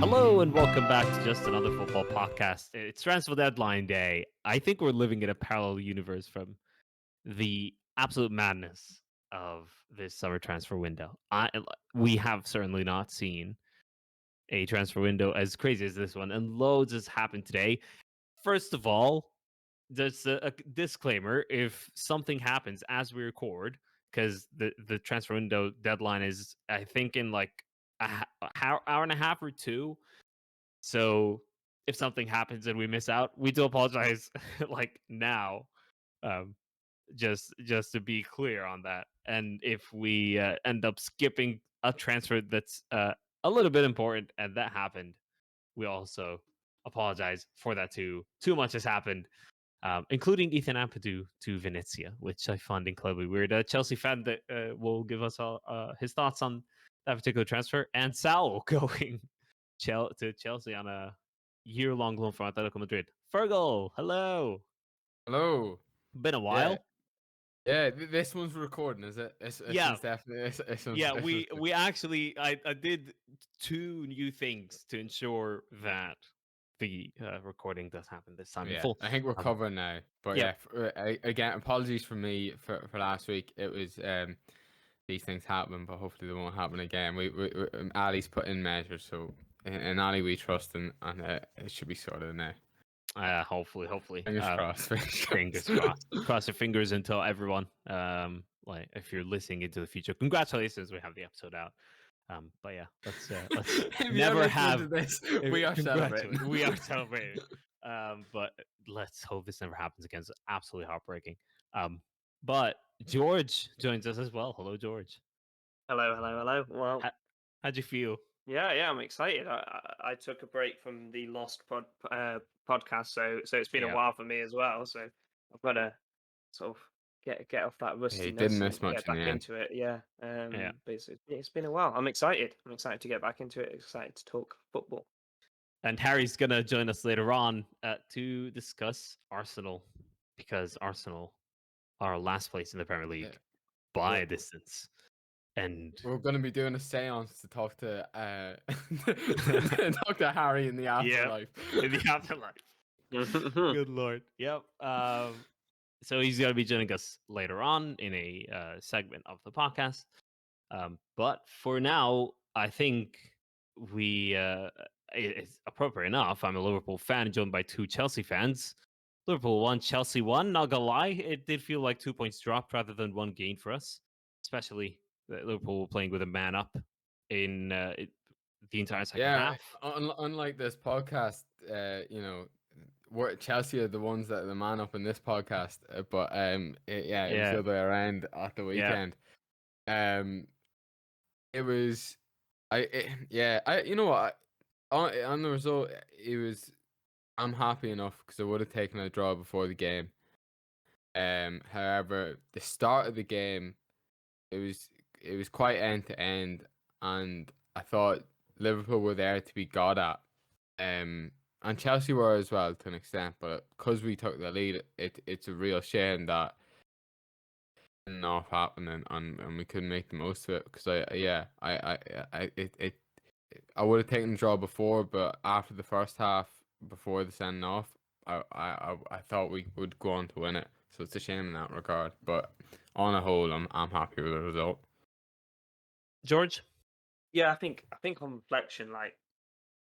Hello and welcome back to just another football podcast. It's transfer deadline day. I think we're living in a parallel universe from the absolute madness of this summer transfer window. We have certainly not seen a transfer window as crazy as this one, and loads has happened today. First of all, there's a disclaimer: if something happens as we record, because the transfer window deadline is, I think, in like hour and a half or two. So if something happens and we miss out, we do apologize like now. Um, just to be clear on that. And if we end up skipping a transfer that's a little bit important and that happened, we also apologize for that too. Too much has happened, including Ethan Ampadu to Venezia, which I find incredibly weird. A Chelsea fan that will give us all his thoughts on that particular transfer, and Sal going to Chelsea on a year-long loan from Atletico Madrid. Fergal, hello. Hello. Been a while. Yeah, this one's recording, is it? This Yeah. one's definitely. We actually, I did two new things to ensure that the recording does happen this time in full. I think we're covering now. But again, apologies for me for last week. It was these things happen, but hopefully they won't happen again. We Ali's put in measures, so in Ali we trust, and it should be sorted now. Hopefully. Fingers crossed. Fingers crossed. Cross your fingers until everyone. Like if you're listening into the future, congratulations, we have the episode out. But yeah, let's never have this. We are celebrating. We are celebrating. But let's hope this never happens again. It's absolutely heartbreaking. But George joins us as well. Hello, George. Hello. Well, how'd you feel? Yeah, I'm excited. I took a break from the Lost podcast, so it's been a while for me as well. So I've got to sort of get off that rustiness. You didn't miss much get back into it. Yeah. But it's been a while. I'm excited. To get back into it. Excited to talk football. And Harry's gonna join us later on to discuss Arsenal, because Arsenal are last place in the Premier League by a distance. And we're going to be doing a seance to talk to Harry in the afterlife. Yeah, in the afterlife. Good Lord. Yep. So he's going to be joining us later on in a segment of the podcast. But for now, I think it's appropriate enough. I'm a Liverpool fan joined by two Chelsea fans. Liverpool won, Chelsea won. Not gonna lie, it did feel like 2 points dropped rather than one gain for us, especially Liverpool playing with a man up in the entire second half. Unlike this podcast, Chelsea are the ones that are the man up in this podcast, but it was the other way around at the weekend. It was, you know what, on the result, I'm happy enough because I would have taken a draw before the game. However, the start of the game, it was quite end to end, and I thought Liverpool were there to be got at, and Chelsea were as well to an extent. But because we took the lead, it's a real shame that it didn't off happening, and we couldn't make the most of it. Because I would have taken the draw before, but after the first half, before the sending off, I thought we would go on to win it. So it's a shame in that regard. But on a whole, I'm happy with the result. George? Yeah, I think on reflection, like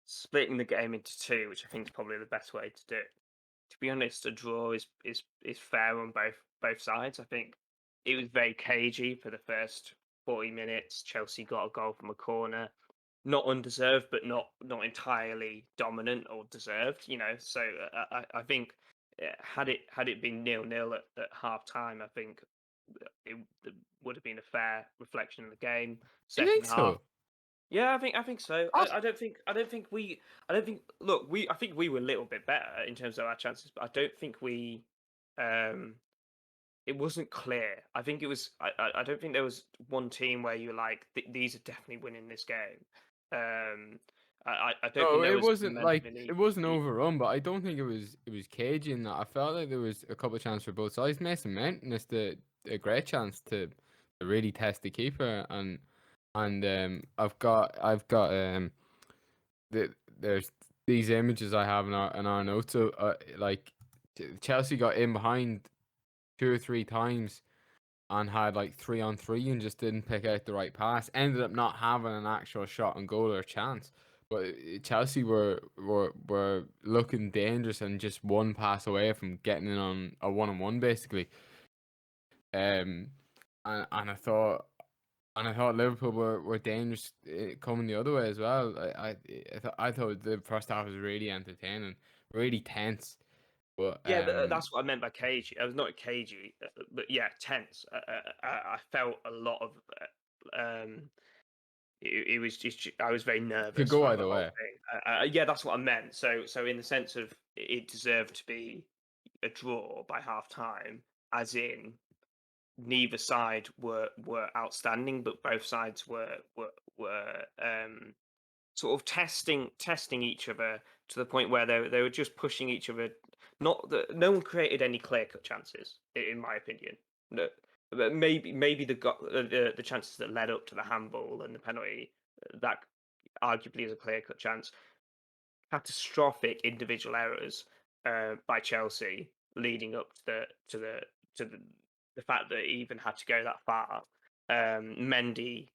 splitting the game into two, which I think is probably the best way to do it. To be honest, a draw is fair on both sides. I think it was very cagey for the first 40 minutes. Chelsea got a goal from a corner, not undeserved, but not entirely dominant or deserved. So I think had it been 0-0 at half time, I think it would have been a fair reflection of the game. Do you think so? Yeah, I think so. I think we were a little bit better in terms of our chances, but I don't think we it wasn't clear. I think it was I don't think there was one team where you're like these are definitely winning this game. I don't think it wasn't like it wasn't overrun, but I don't think it was cagey in that. I felt like there was a couple of chances for both sides. Mason Mount missed a great chance to really test the keeper, and I've got there's these images I have in our notes of like Chelsea got in behind 2 or 3 times and had like 3-on-3 and just didn't pick out the right pass. Ended up not having an actual shot on goal or chance. But Chelsea were looking dangerous and just one pass away from getting in on a 1-on-1 basically. And I thought Liverpool were dangerous coming the other way as well. I thought the first half was really entertaining, really tense. But Yeah, that's what I meant by cagey. I was not cagey, but yeah, tense. I felt a lot of. It was just I was very nervous. Could go throughout either the whole way. thing. Yeah, that's what I meant. So in the sense of it deserved to be a draw by half time, as in neither side were outstanding, but both sides were sort of testing each other to the point where they were just pushing each other. Not that no one created any clear cut chances, in my opinion. No, but maybe the chances that led up to the handball and the penalty, that arguably is a clear cut chance. Catastrophic individual errors by Chelsea leading up to the fact that it even had to go that far. Mendy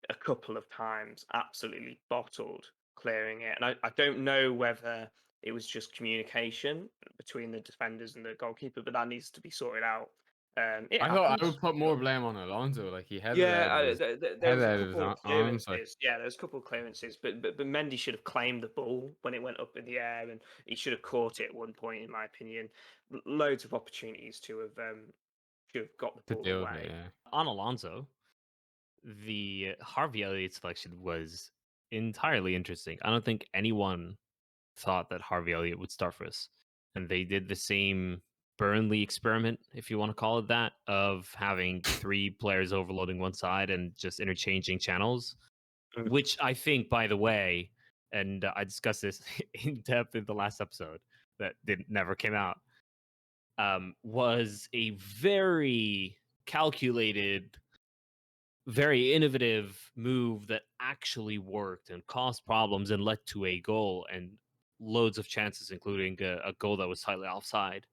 a couple of times absolutely bottled clearing it, and I don't know whether it was just communication between the defenders and the goalkeeper, but that needs to be sorted out. It I thought I happens. would put more blame on Alonso. Like he headed Yeah, out of his there was a headed out of his couple of arms. Like clearances. Yeah, there was a couple of clearances, but Mendy should have claimed the ball when it went up in the air, and he should have caught it at one point, in my opinion. Loads of opportunities to have got the to ball deal with it. away. Yeah. On Alonso, the Harvey Elliott selection was entirely interesting. I don't think anyone thought that Harvey Elliott would start for us. And they did the same Burnley experiment, if you want to call it that, of having 3 players overloading one side and just interchanging channels, Mm. which I think, by the way, and I discussed this in depth in the last episode that never came out, was a very calculated, very innovative move that actually worked and caused problems and led to a goal and loads of chances, including a goal that was slightly offside.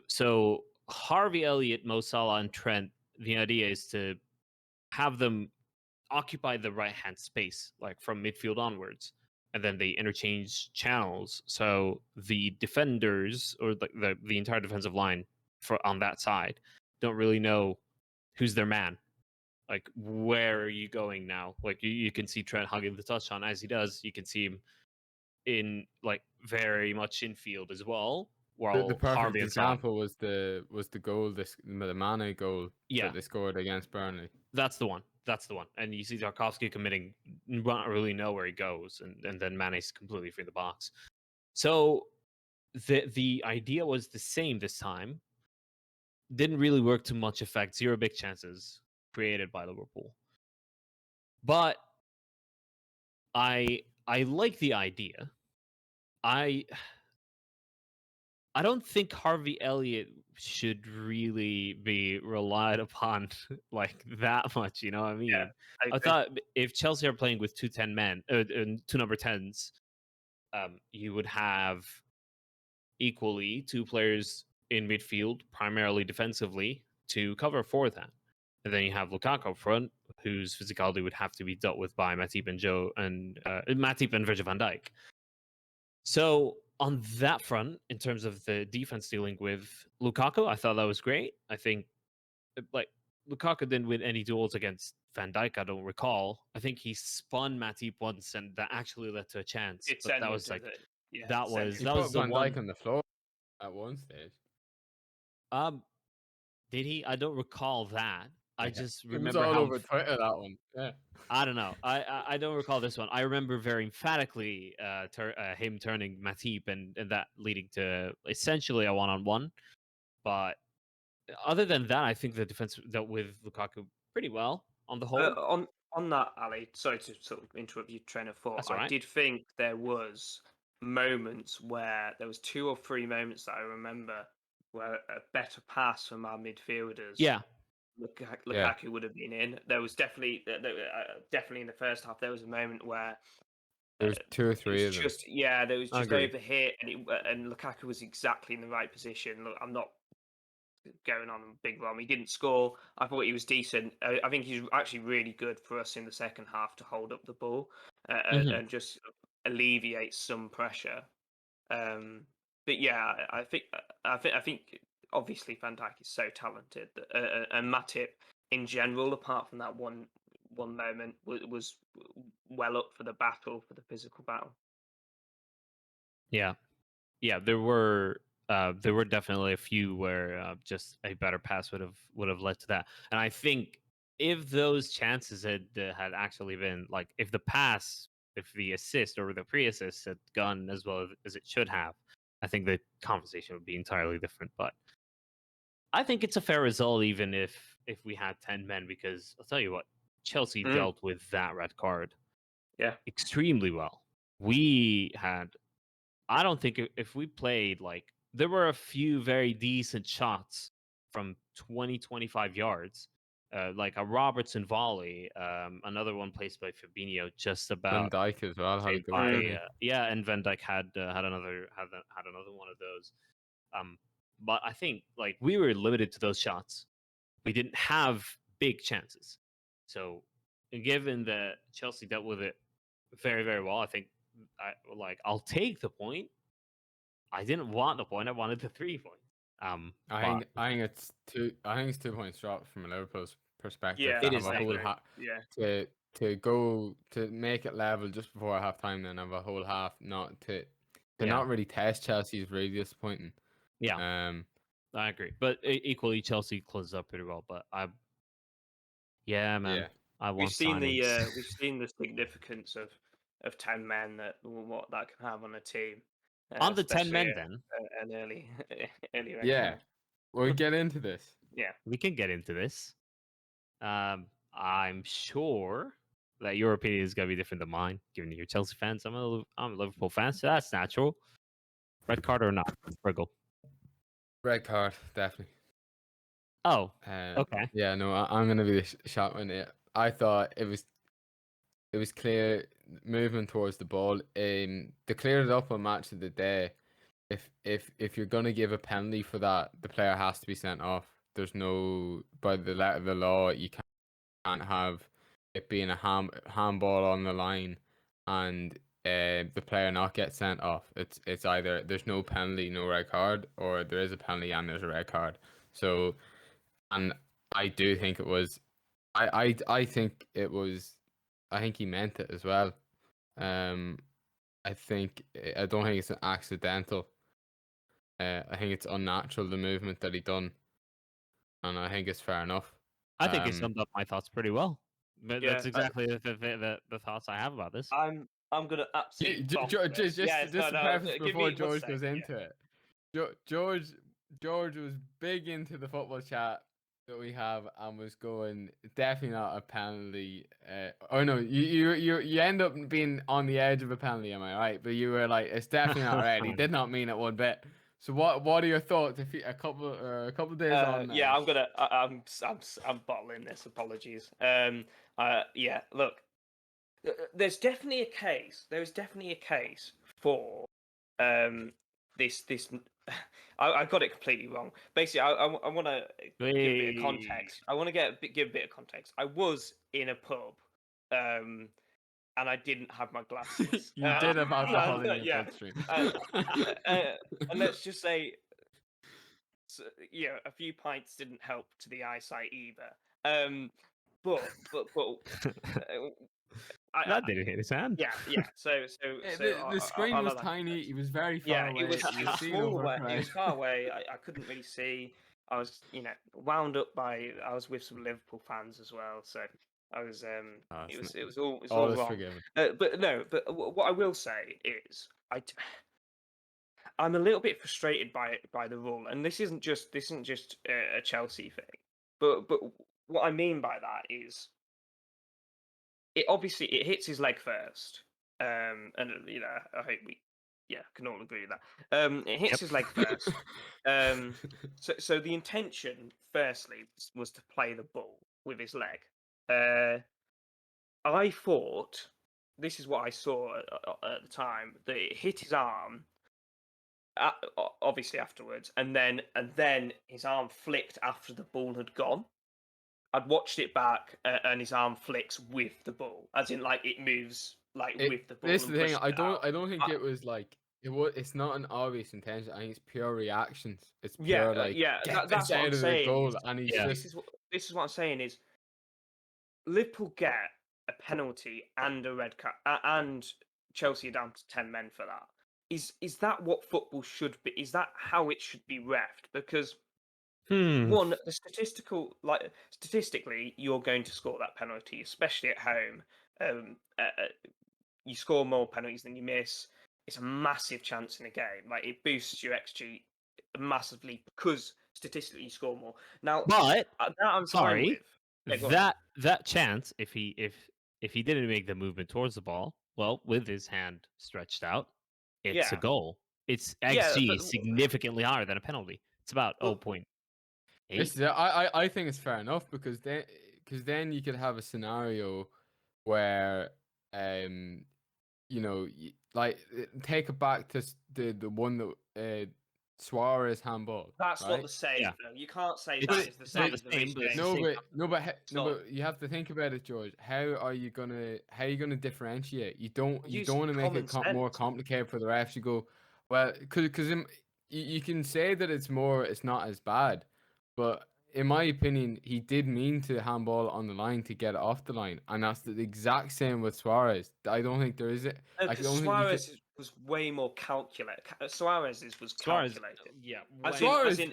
So Harvey Elliott, Mo Salah, and Trent, the idea is to have them occupy the right hand space, like from midfield onwards, and then they interchange channels. So the defenders or the entire defensive line on that side don't really know who's their man. Like, where are you going now? Like, you can see Trent hugging the touchdown as he does. You can see him in like very much in field as well. The While perfect Harvey and Salah, example was the goal, the Mane goal yeah, that they scored against Burnley. that's the one. That's the one. And you see Tarkovsky committing, not really know where he goes, and then Mane's completely free in the box. So the idea was the same this time. Didn't really work to much effect. 0 big chances created by Liverpool. But I like the idea. I don't think Harvey Elliott should really be relied upon like that much. You know what I mean? Yeah, I thought if Chelsea are playing with 2 men, 2 number 10s, you would have equally 2 players in midfield, primarily defensively, to cover for that. And then you have Lukaku up front, whose physicality would have to be dealt with by Matip and Virgil van Dijk. So on that front, in terms of the defense dealing with Lukaku, I thought that was great. I think like Lukaku didn't win any duels against Van Dijk, I don't recall. I think he spun Matip once, and that actually led to a chance. But that was like that was He that put was the Van one. Dijk on the floor at one stage. Did he? I don't recall that. I just It was remember all how over Twitter, that one. Yeah. I don't know. I don't recall this one. I remember very emphatically him turning Matip and that leading to essentially a 1-on-1. But other than that, I think the defense dealt with Lukaku pretty well on the whole. On that, Ali, sorry to sort of interrupt your train of thought. That's all I right. did think there was moments where there was 2 or 3 moments that I remember where a better pass from our midfielders. Yeah. Lukaku would have been in. There was definitely in the first half there was a moment where There's two or It three was of them. just there was I just agree. overhit, and Lukaku was exactly in the right position. Look, I'm not going on a big run. He didn't score. I thought he was decent. I think he's actually really good for us in the second half to hold up the ball Mhm. and just alleviate some pressure. But yeah, I think obviously Van Dijk is so talented, and Matip in general, apart from that one moment, was well up for the battle, for the physical battle. Yeah, there were definitely a few where just a better pass would have led to that. And I think if those chances had actually been like if the assist or the pre-assist had gone as well as it should have, I think the conversation would be entirely different. But I think it's a fair result, even if we had 10 men, because I'll tell you what, Chelsea Mm, dealt with that red card yeah. extremely well. We had I don't think if we played like there were a few very decent shots from 20-25 yards, like a Robertson volley, another one placed by Fabinho just Van about Dijk as well had a saved good one, by didn't he? and Van Dijk had another one of those. But I think like we were limited to those shots. We didn't have big chances. So given that Chelsea dealt with it very very well, I think I'll take the point. I didn't want the point. I wanted the 3 points. But I think it's 2 points dropped from a Liverpool's perspective Yeah, to it have is a I whole agree. Yeah. to go to make it level just before half time, then have a whole half not to yeah, not really test Chelsea is really disappointing. yeah, Um, I agree. But equally, Chelsea closes up pretty well. But yeah, man, yeah, I We've want seen signings. we've seen the significance of 10 men, that what that can have on a team, On the 10 especially men, then an early early red yeah. card. We'll get into this. Yeah. we can get into this. I'm sure that your opinion is gonna be different than mine, given you're Chelsea fans. I'm a Liverpool fan, so that's natural. Red card or not, Friggle. Red card, definitely. Oh, okay. Yeah, no, I'm gonna be the shot one. Yeah, I thought it was clear movement towards the ball. They cleared it up on match of the day. If you're gonna give a penalty for that, the player has to be sent off. There's no, by the letter of the law, you can't have it being a handball on the line and the player not get sent off. It's either there's no penalty, no red card, or there is a penalty and there's a red card. So, and I do think it was, I think it was, I think he meant it as well. Um, I don't think it's an accidental. I think it's unnatural, the movement that he done, and I think it's fair enough. I think you summed up my thoughts pretty well. But Yeah. that's exactly the thoughts I have about this. I'm gonna absolutely bomb this. Just Yes, just to preface give before me 1 George sec. goes into it, George was big into the football chat that we have and was going definitely not a penalty. Oh no, you end up being on the edge of a penalty, am I right? But you were like, it's definitely not right. He did not mean it one bit. So what are your thoughts? If a couple days on Yeah, now? I'm bottling this. Apologies. Yeah. Look, there's definitely a case. There is definitely a case for this. I got it completely wrong. Basically, I want to give a bit of context. I want to give a bit of context. I was in a pub, and I didn't have my glasses. You did have alcohol in your Yeah. bloodstream. And let's just say, a few pints didn't help to the eyesight either. But That didn't hit his hand. yeah. So The screen I'll was let that tiny. context. He was very far Yeah, away. it was He was seen small over a away. It crowd. was far away. I couldn't really see. I was, wound up by. I was with some Liverpool fans as well, so I was. It was all is wrong. forgiven. But no. But what I will say is, I'm a little bit frustrated by the rule, and this isn't just a Chelsea thing. But what I mean by that is, it obviously it hits his leg first, and I hope we can all agree with that. It hits his leg first. So the intention, firstly, was to play the ball with his leg. I thought this is what I saw at the time, that it hit his arm, obviously afterwards, and then his arm flicked after the ball had gone. I'd watched it back, and his arm flicks with the ball, as in like it moves with the ball. This is and the thing. pushes I it don't. out. I don't think it was like it was. It's not an obvious intention. I think it's pure reactions. It's Yeah, pure like get that's this what out I'm of the saying. goal, and he's Yeah. This is what I'm saying is Liverpool get a penalty and a red card, and Chelsea are down to 10 men for that. Is that what football should be? Is that how it should be refed? Because one, the statistically, you're going to score that penalty, especially at home. You score more penalties than you miss. It's a massive chance in a game. Like it boosts your XG massively because statistically you score more. Now, But that I'm fine sorry, with. Yeah, go on. that chance, if he didn't make the movement towards the ball, well, with his hand stretched out, it's a Yeah. goal. Its Yeah, XG but is significantly higher than a penalty. It's about Well, 0.8. I think it's fair enough because then you could have a scenario where like take it back to the one that Suarez handball. that's right? not the same. Yeah. Though. You can't say It's- that is the it's not same the as the same, but it's Messi the game. same but you have to think about it, George. How are you gonna differentiate? You don't Use want to make common it more sense. complicated for the refs. You go, well, because you can say that it's not as bad, but in my opinion, he did mean to handball on the line to get it off the line, and that's the exact same with Suarez. I don't think there is it. I Because don't think you can. Suarez was way more calculated. Suarez's was Suarez, calculated. yeah, As way- in, Suarez, he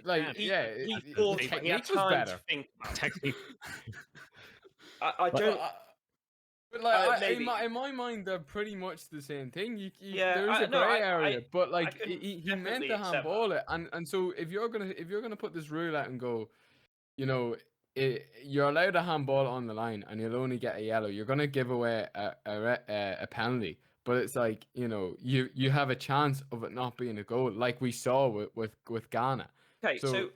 the thought he technique had was time better. to think about it. technically. I But- don't. But like, maybe. in my mind, they're pretty much the same thing. Yeah, there is a no, gray area, but like can he meant definitely to accept handball it, and so if you're gonna put this rule out and go, you're allowed to handball on the line, and you'll only get a yellow. You're gonna give away a penalty, but it's like you have a chance of it not being a goal, like we saw with Ghana. Okay, so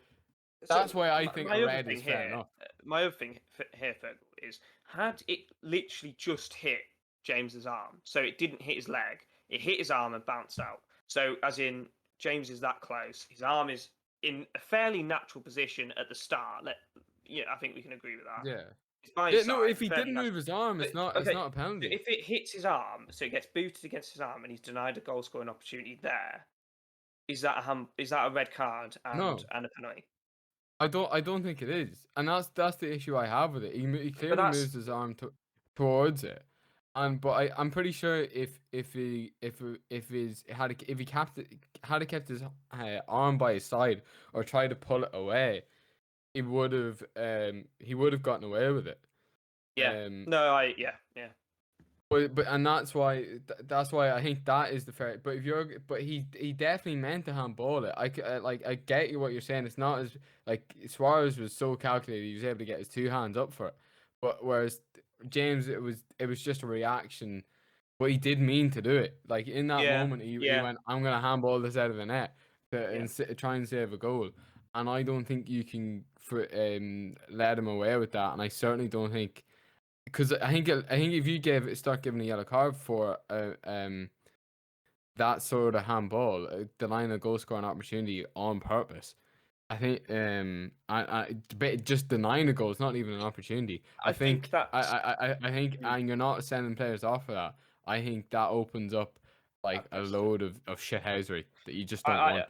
That's why I think my a other red thing is fair here, enough. my other thing here, Fergal, is had it literally just hit James's arm, so it didn't hit his leg, it hit his arm and bounced out. So, as in, James is that close. His arm is in a fairly natural position at the start. I think we can agree with that. Yeah. It's by Yeah. his No, side, if he fairly didn't natural. move his arm, it's not Okay, a penalty. If it hits his arm, so it gets booted against his arm, and he's denied a goal scoring opportunity there, is that a red card and No. and a penalty? I don't think it is, and that's the issue I have with it. He clearly moves his arm towards it, but I'm pretty sure if he kept his arm by his side or tried to pull it away, he would have gotten away with it. Yeah. Yeah. But and that's why I think that is the fair. But he definitely meant to handball it. I get you what you're saying. It's not as like Suarez was so calculated. He was able to get his two hands up for it. But whereas James, it was just a reaction. But he did mean to do it. Like in that moment, he went, "I'm gonna handball this out of the net and try and save a goal." And I don't think you can let him away with that. And I certainly don't think. Because I think if you start giving a yellow card for that sort of handball, denying a goal scoring opportunity on purpose, I think just denying a goal is not even an opportunity. I think and you're not sending players off for that. I think that opens up like a load of shithousery that you just don't want.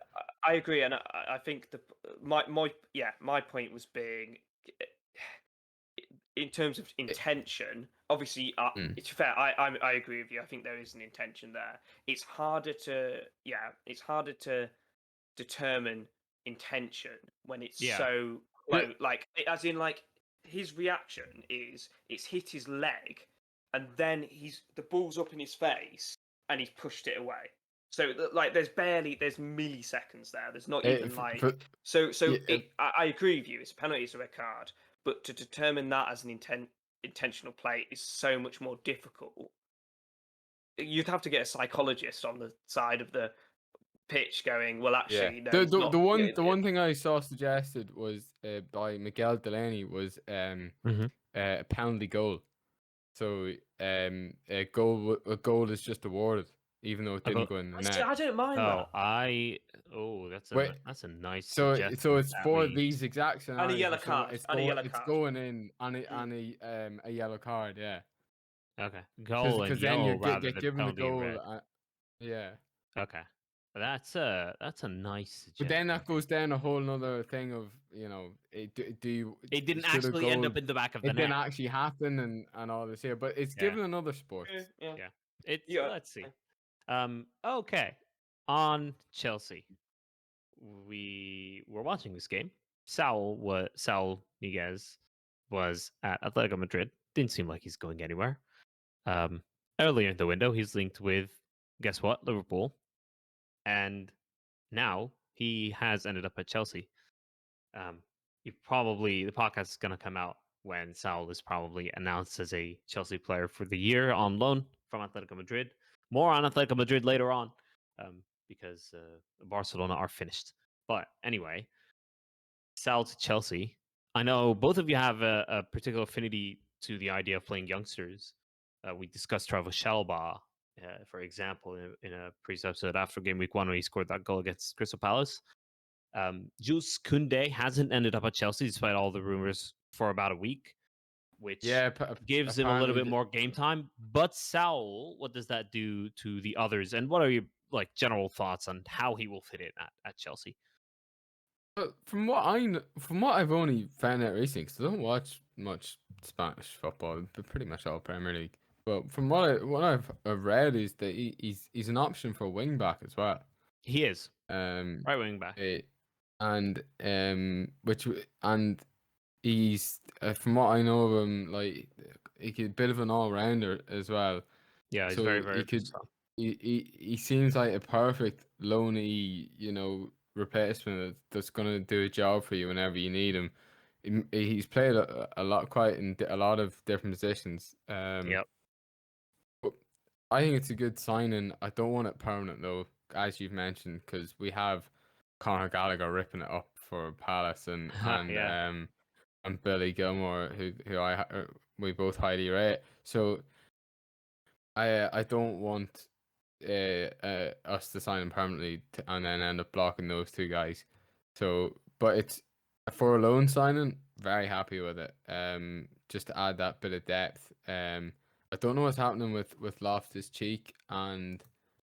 I agree, and I think my point was being, in terms of intention, obviously, it's fair. I agree with you. I think there is an intention there. It's harder to determine intention when it's so low. Like, as in, like, his reaction is it's hit his leg, and then the ball's up in his face, and he's pushed it away. So, like, there's milliseconds there. There's not even I agree with you. It's a penalty. It's a red card. But to determine that as an intentional play is so much more difficult. You'd have to get a psychologist on the side of the pitch going, well, actually, no. The one thing I saw suggested was by Miguel Delaney was a penalty goal. So a goal is just awarded, even though it A didn't goal- go in the See, net. I don't mind Oh, that. Wait, that's a nice so suggestion. it's At for least. these exact And a scenarios. yellow If someone, card. it's And a going yellow it's card. going in on Mm. a yellow card, yeah. Okay, goal and Because then you yellow rather get than given the penalty and goal. red. Yeah. Okay, that's a nice But then suggestion. that goes down a whole nother thing of, do you It didn't should a actually end goal up in the back of the it didn't net. actually happen and all this here, but it's Yeah, given in other sports. Yeah. yeah. It's Yeah. let's see. Okay, on Chelsea, we were watching this game. Saul Niguez was at Atletico Madrid. Didn't seem like he's going anywhere. Earlier in the window, he's linked with, guess what, Liverpool, and now he has ended up at Chelsea. The podcast is going to come out when Saul is probably announced as a Chelsea player for the year on loan from Atletico Madrid. More on Atletico Madrid later on, because Barcelona are finished. But anyway, Sal to Chelsea. I know both of you have a particular affinity to the idea of playing youngsters. We discussed Trevor Shalba, for example, in a previous episode after game week 1 when he scored that goal against Crystal Palace. Jules Koundé hasn't ended up at Chelsea despite all the rumors for about a week, which Yeah, gives him a little apparently bit more game time. But Saul, what does that do to the others? And what are your general thoughts on how he will fit in at Chelsea? But from what I've only found out recently, because I don't watch much Spanish football, but pretty much all Premier League. But from what I've read is that he's an option for wing back as well. He is Um, right wing back. and he's from what I know of him, like he could bit of an all rounder as well. Yeah, he's So very he very could versatile. he seems like a perfect loanee, replacement that's gonna do a job for you whenever you need him. He's played a lot quite in a lot of different positions. Yep. But I think it's a good signing. I don't want it permanent though, as you've mentioned, because we have Conor Gallagher ripping it up for Palace Yeah. and Billy Gilmore, who we both highly rate. So I don't want us to sign him permanently and then end up blocking those two guys. So, but it's for a loan signing, very happy with it. Just to add that bit of depth. I don't know what's happening with Loftus Cheek, and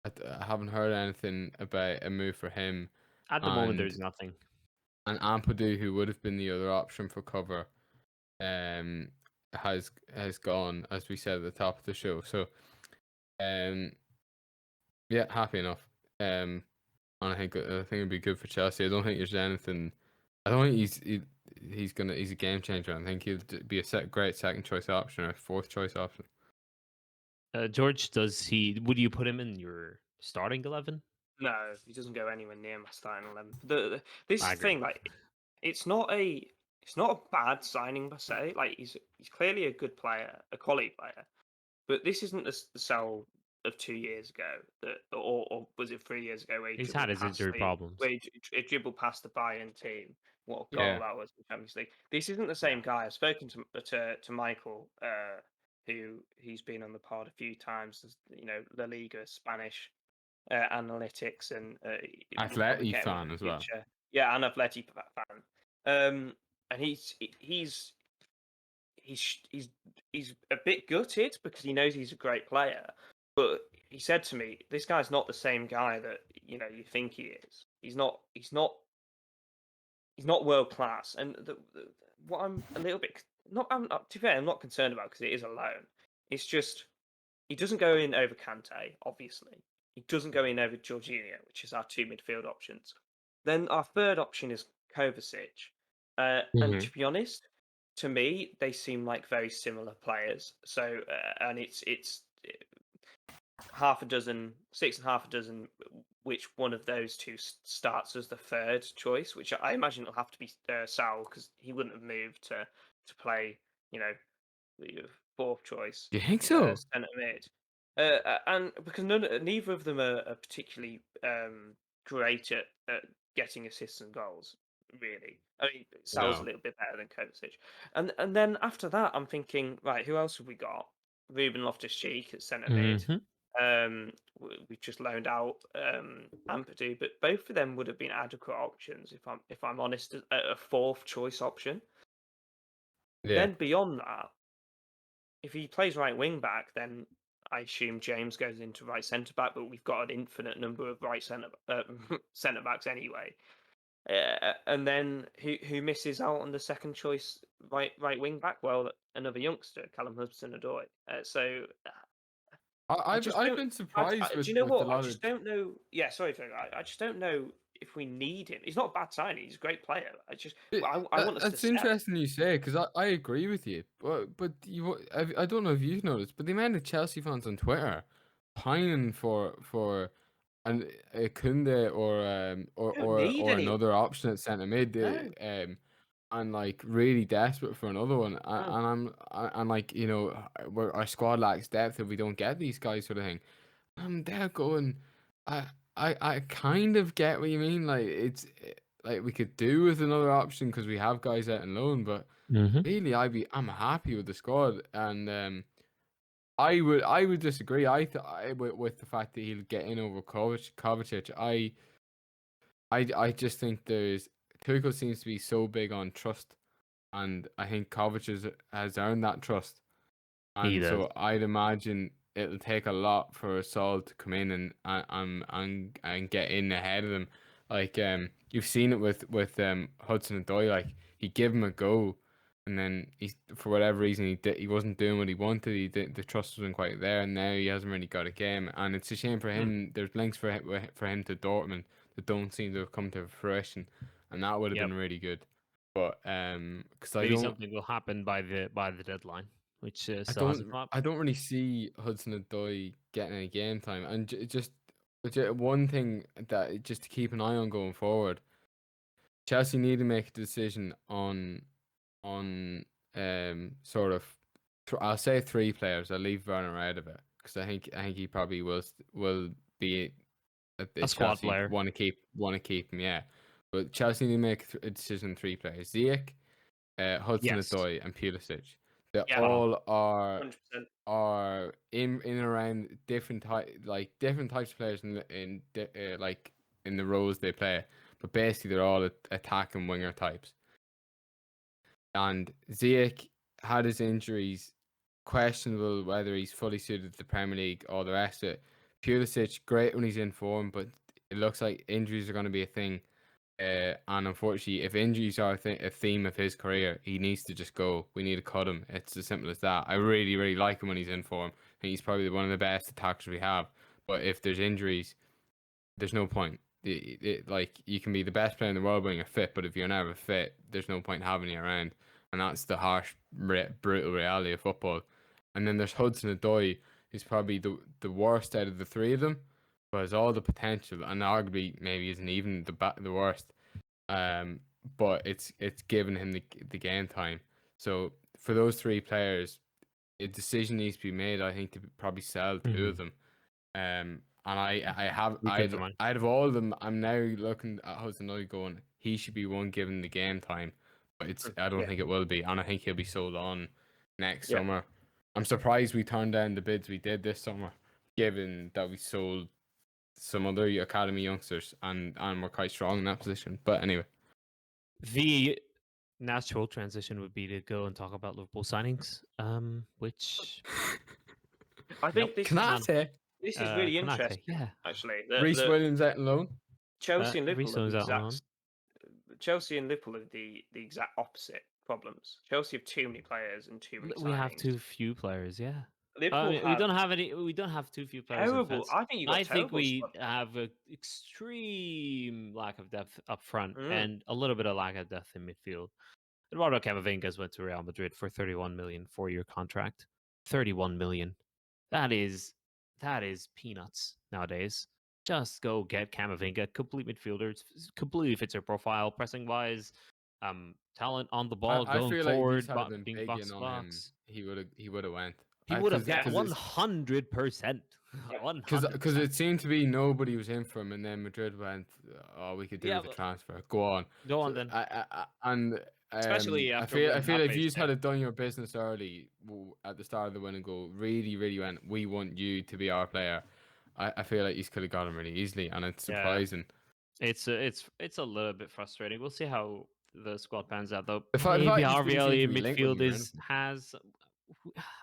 I haven't heard anything about a move for him. At the moment, there's nothing. And Ampadu, who would have been the other option for cover, has gone, as we said at the top of the show. So, yeah, happy enough. And I think it'd be good for Chelsea. I don't think there's anything. I don't think he's a game changer. I think he'll be a great second choice option or a fourth choice option. George, would you put him in your starting 11? No, he doesn't go anywhere near my starting 11. This I is the agree. thing, like, it's not a bad signing per se. Like, he's clearly a good player, a quality player, but this isn't the Sal of 2 years ago or was it 3 years ago where he He's dribbled had his past injury problems. where he dribbled past the Bayern team. What a Yeah. goal that was in the Champions League. This isn't the same guy. I've spoken to Michael, who he's been on the pod a few times. As, La Liga, Spanish analytics, and we'll probably Athletic get him in fan the as well. future. Yeah, an Athletic fan. And he's a bit gutted because he knows he's a great player, but he said to me, "This guy's not the same guy that you think he is. He's not. He's not world class." And what I'm a little bit not. To be fair, I'm not concerned about because it is a loan. It's just he doesn't go in over Kante, obviously. He doesn't go in over Jorginho, which is our two midfield options. Then our third option is Kovacic. And to be honest, to me, they seem like very similar players. So, and it's half a dozen, six and half a dozen, which one of those two starts as the third choice, which I imagine it'll have to be Sal because he wouldn't have moved to play, the fourth choice. Do you think so? Centre mid. And because neither of them are particularly great at getting assists and goals, really. I mean, Sal's a No. little bit better than Kovacic. And then after that, I'm thinking, right, who else have we got? Ruben Loftus-Cheek at centre mid. Mhm. We've just loaned out Ampadu, but both of them would have been adequate options if I'm honest, a fourth choice option. Yeah. Then beyond that, if he plays right wing back, then I assume James goes into right centre back, but we've got an infinite number of right centre backs anyway. And then who misses out on the second choice right wing back? Well, another youngster, Callum Hudson-Odoi. So I just I've don't. been surprised Do with you know with a what? I lot of. just don't know. Yeah, sorry, Fergal. I just don't know if we need him. He's not a bad signing. He's a great player. I want us to That's sell. interesting you say because I agree with you, but I don't know if you've noticed, but the amount of Chelsea fans on Twitter pining for an a Kunde We don't need or anyone. another option at centre mid, No. and like really desperate for another one, No. and like our squad lacks depth if we don't get these guys sort of thing. I'm there going, I I kind of get what you mean. Like like we could do with another option because we have guys out on loan, but Mhm. really I'm happy with the squad, and I would disagree. With the fact that he'll get in over Kovacic. I just think Tuchel seems to be so big on trust, and I think Kovacic has earned that trust. He And does. so I'd imagine it'll take a lot for Saul to come in and get in ahead of them. Like you've seen it with Hudson-Odoi. Like he gave him a go, and then for whatever reason he wasn't doing what he wanted. The trust wasn't quite there, and now he hasn't really got a game. And it's a shame for him. There's links for him to Dortmund that don't seem to have come to fruition, and that would have Yep. been really good. But because Maybe something will happen by the deadline, which still hasn't come up. I don't really see Hudson-Odoi getting any game time, and just one thing that just to keep an eye on going forward. Chelsea need to make a decision on sort of I'll say three players. I'll leave Werner out of it because I think he probably will be A squad Chelsea player. want to keep him, yeah. But Chelsea need to make a decision on three players: Ziyech, Yes. Hudson-Odoi, and Pulisic. They Yeah. all 100%. are in and around different types of players like in the roles they play, but basically they're all attack and winger types. And Ziyech had his injuries, questionable whether he's fully suited to the Premier League, all the rest of it. Pulisic, great when he's in form, but it looks like injuries are going to be a thing. And unfortunately, if injuries are a theme of his career, he needs to just go. We need to cut him. It's as simple as that. I really, really like him when he's in form. I think he's probably one of the best attackers we have. But if there's injuries, there's no point. Like you can be the best player in the world when you're fit, but if you're never fit, there's no point having you around. And that's the harsh, brutal reality of football. And then there's Hudson-Odoi, who's probably the worst out of the three of them, but has all the potential, and arguably maybe isn't even the worst. But it's given him the game time. So for those three players, a decision needs to be made. I think to probably sell two of them. And out of all of them, I'm now looking at Hudson-Odoi going, he should be one given the game time, but I don't think it will be, and I think he'll be sold on next summer. I'm surprised we turned down the bids we did this summer, given that we sold some other academy youngsters and we're quite strong in that position. But anyway, The natural transition would be to go and talk about Liverpool signings, which I think this is really Konate, interesting. yeah. Actually, Reece Williams out on loan. Chelsea and Liverpool are the out on loan. exact. Chelsea and Liverpool are the exact opposite problems. Chelsea have too many players and too many signings. We have too few players, yeah. Liverpool we don't have any. We don't have too few players. terrible. I think you got. I think we squad. have an extreme lack of depth up front Mm. and a little bit of lack of depth in midfield. Eduardo Camavinga went to Real Madrid for 31 million 4-year contract. 31 million. That is peanuts nowadays. Just go get Camavinga, complete midfielder, completely fits your profile, pressing wise, talent on the ball, I going feel forward, like if these had been being big box in to on him, box. he would have went. He would have 100%. Because it seemed to be nobody was in for him, and then Madrid went, "Oh, we could do with the transfer. Go on." Go on then. And Especially I after feel when if you Mbappe's had there. done your business early at the start of the winning goal, really went, we want you to be our player. I feel like you could have got him really easily, and it's Yeah. surprising. It's a little bit frustrating. We'll see how the squad pans out, though. The fact Maybe he just didn't seem RVLE to in be linked when midfield you were in. has.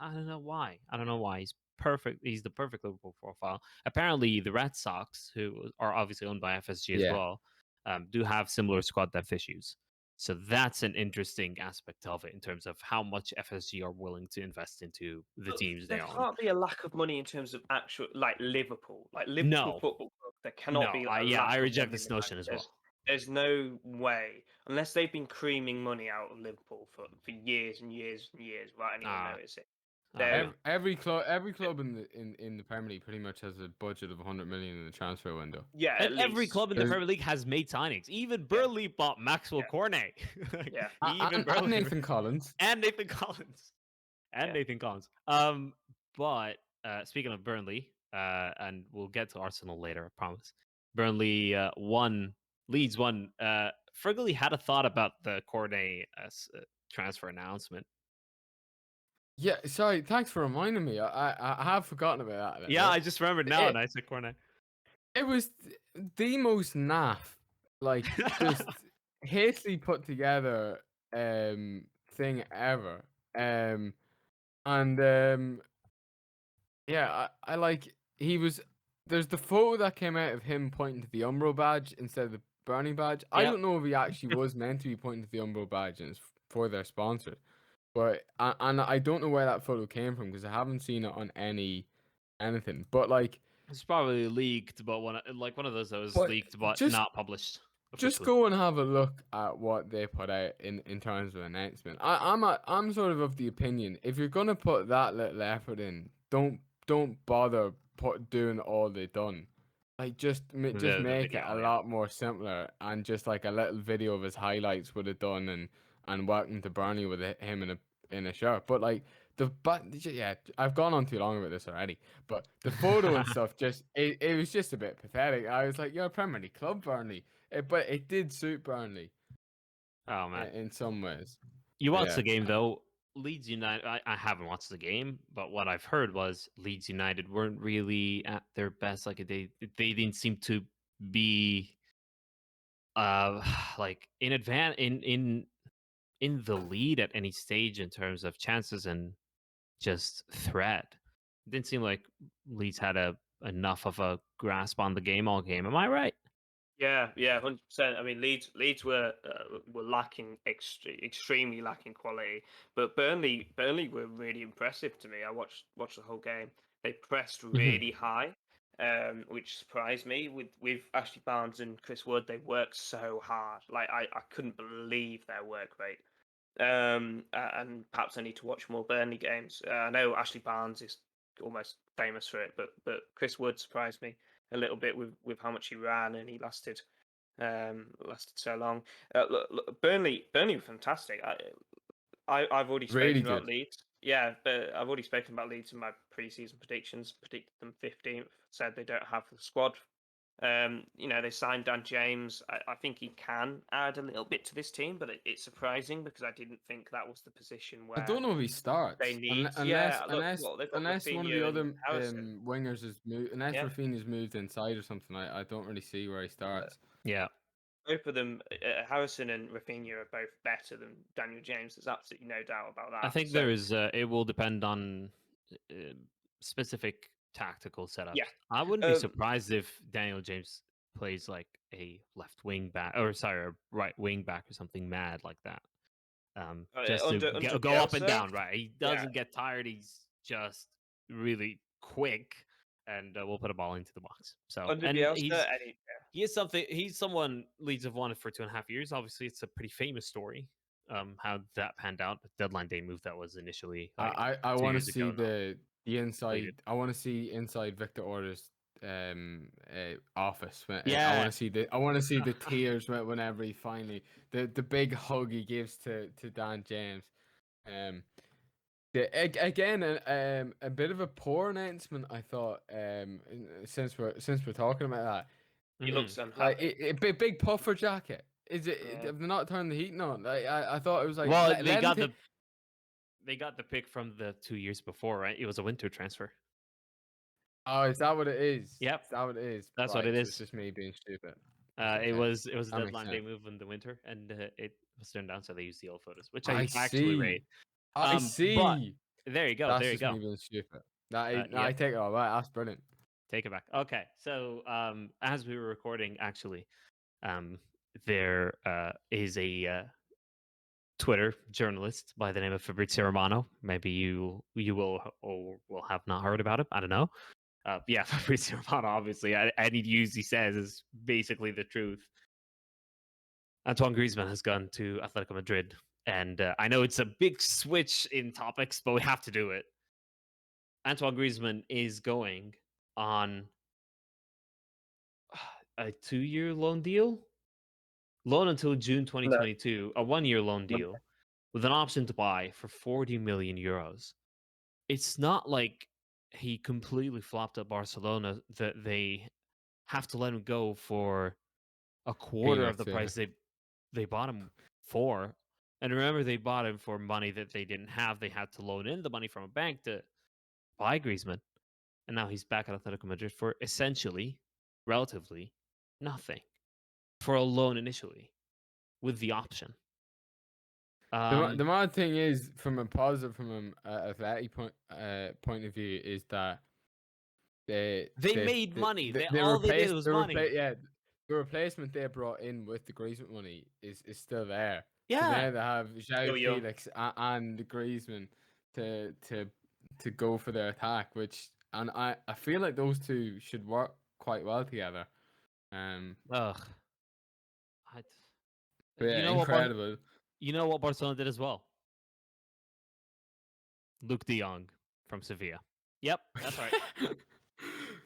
I don't know why. He's perfect. He's the perfect Liverpool profile. Apparently, the Red Sox, who are obviously owned by FSG as Yeah. well, do have similar squad depth issues. So that's an interesting aspect of it in terms of how much FSG are willing to invest into the teams they There own. can't be a lack of money in terms of actual Liverpool No. Football Club. There cannot No, be I a yeah, lack I of reject money in this the notion bank. as well. There's no way, unless they've been creaming money out of Liverpool for years and years and years, without anyone Ah, noticing. yeah. Every club in the Premier League pretty much has a budget of 100 million in the transfer window. Yeah, And at every least. club in the Premier League has made signings. Even Burnley bought Maxwell Cornet. Yeah. Even And Burnley Nathan Collins. and Nathan Collins. Yeah. Nathan Collins. But speaking of Burnley, and we'll get to Arsenal later, I promise. Burnley won. Leeds won. Fergal had a thought about the Cornet transfer announcement. Yeah, sorry. Thanks for reminding me. I have forgotten about that. Yeah, I just remembered now, and I said Cornet. It was the most naff, like just hastily put together thing ever. Yeah, I like he was. There's the photo that came out of him pointing to the Umbro badge instead of the Bernie badge. I Yep. don't know if he actually was meant to be pointing to the Umbro badge and it's for their sponsor, but and I don't know where that photo came from because I haven't seen it on anything. But like, It's probably leaked, but one of those that was but leaked but just not published just officially. go and have a look at what they put out in terms of announcement. I'm sort of the opinion if you're gonna put that little effort in, don't bother doing all they've done. Like just make video, it a lot more simpler and just like a little video of his highlights would have done and welcome to Burnley with him in a shirt. But like yeah, I've gone on too long about this already. But the photo and stuff it was just a bit pathetic. I was like, you're a Premier League club, Burnley. But it did suit Burnley. Oh man, in some ways. you watched the game though. Leeds United. I haven't watched the game, but what I've heard was Leeds United weren't really at their best. Like they didn't seem to be like in advance in the lead at any stage in terms of chances and just threat. It didn't seem like Leeds had enough of a grasp on the game all game. Am I right? Yeah, 100%. I mean, Leeds were lacking extremely lacking quality, but Burnley were really impressive to me. I watched the whole game. They pressed really high, which surprised me. With Ashley Barnes and Chris Wood, they worked so hard. Like I couldn't believe their work rate. And perhaps I need to watch more Burnley games. I know Ashley Barnes is almost famous for it, but Chris Wood surprised me a little bit with how much he ran and he lasted so long. Look, Burnley were fantastic. I've already Really spoken about good. Leeds. Yeah, but I've already spoken about Leeds in my pre-season predictions. Predicted them 15th. Said they don't have the squad. They signed Dan James. I think he can add a little bit to this team, but it's surprising because I didn't think that was the position I where don't know if he starts. they need. Unless They've got unless one of Rafinha the and other Harrison. wingers is moved, unless Yeah. Rafinha's moved inside or something, I don't really see where he starts. Yeah. Both of them, Harrison and Rafinha, are both better than Daniel James. There's absolutely no doubt about that. I think there is. It will depend on specific tactical setups. Yeah. I wouldn't be surprised if Daniel James plays like a left wing back, or sorry, a right wing back, or something mad like that. Just to go up and down. Right, he doesn't get tired. He's just really quick, and we'll put a ball into the box. So under and Bielsa, he is something. He's someone Leeds have wanted for 2.5 years. Obviously, it's a pretty famous story. How that panned out. The deadline day move that was initially. Like, I want to see ago the inside. Completed. I want to see inside Victor Order's office. I Yeah. want to see the tears whenever he finally the big hug he gives to Dan James. Again, a bit of a poor announcement. I thought. Since we're talking about that, he looks unhappy. like a big puffer jacket. Is it? Yeah. Have they not turned the heating on? I thought it was like. Well, let they him got take- they got the pick from the 2 years before, right? It was a winter transfer. Oh, is that what it is? Yep. Is that what it is? That's what Right, it so is. it's just me being stupid. It Okay. was a That makes deadline day sense. move in the winter, and it was turned down, so they used the old photos, which I I actually rate. see. I But see. there you go. That's There you just me go. being stupid. I Yep. take it all right. That's brilliant. Take it back. Okay, so as we were recording, actually, there is a Twitter journalist by the name of Fabrizio Romano. Maybe you will or will have not heard about him. I don't know. Yeah, Fabrizio Romano. Obviously, any news he says is basically the truth. Antoine Griezmann has gone to Atletico Madrid, and I know it's a big switch in topics, but we have to do it. Antoine Griezmann is going on a 2-year loan deal, loan until June 2022, a 1-year loan deal with an option to buy for 40 million euros. It's not like he completely flopped at Barcelona that they have to let him go for a quarter of the Peanuts, yeah. price they bought him for. And remember, they bought him for money that they didn't have. They had to loan in the money from a bank to buy Griezmann. And now he's back at Atletico Madrid for essentially, relatively, nothing for a loan initially with the option. The mad thing is, from a positive, from an athletic point of view, is that they made money. They All they did replaced was money. the replacement they brought in with the Griezmann money is still there. So Yeah. now they have João Still young. Felix and Griezmann to go for their attack, and I feel like those two should work quite well together. Ugh. But yeah, You know incredible. you know what Barcelona did as well? Luke de Jong from Sevilla. Yep, that's right.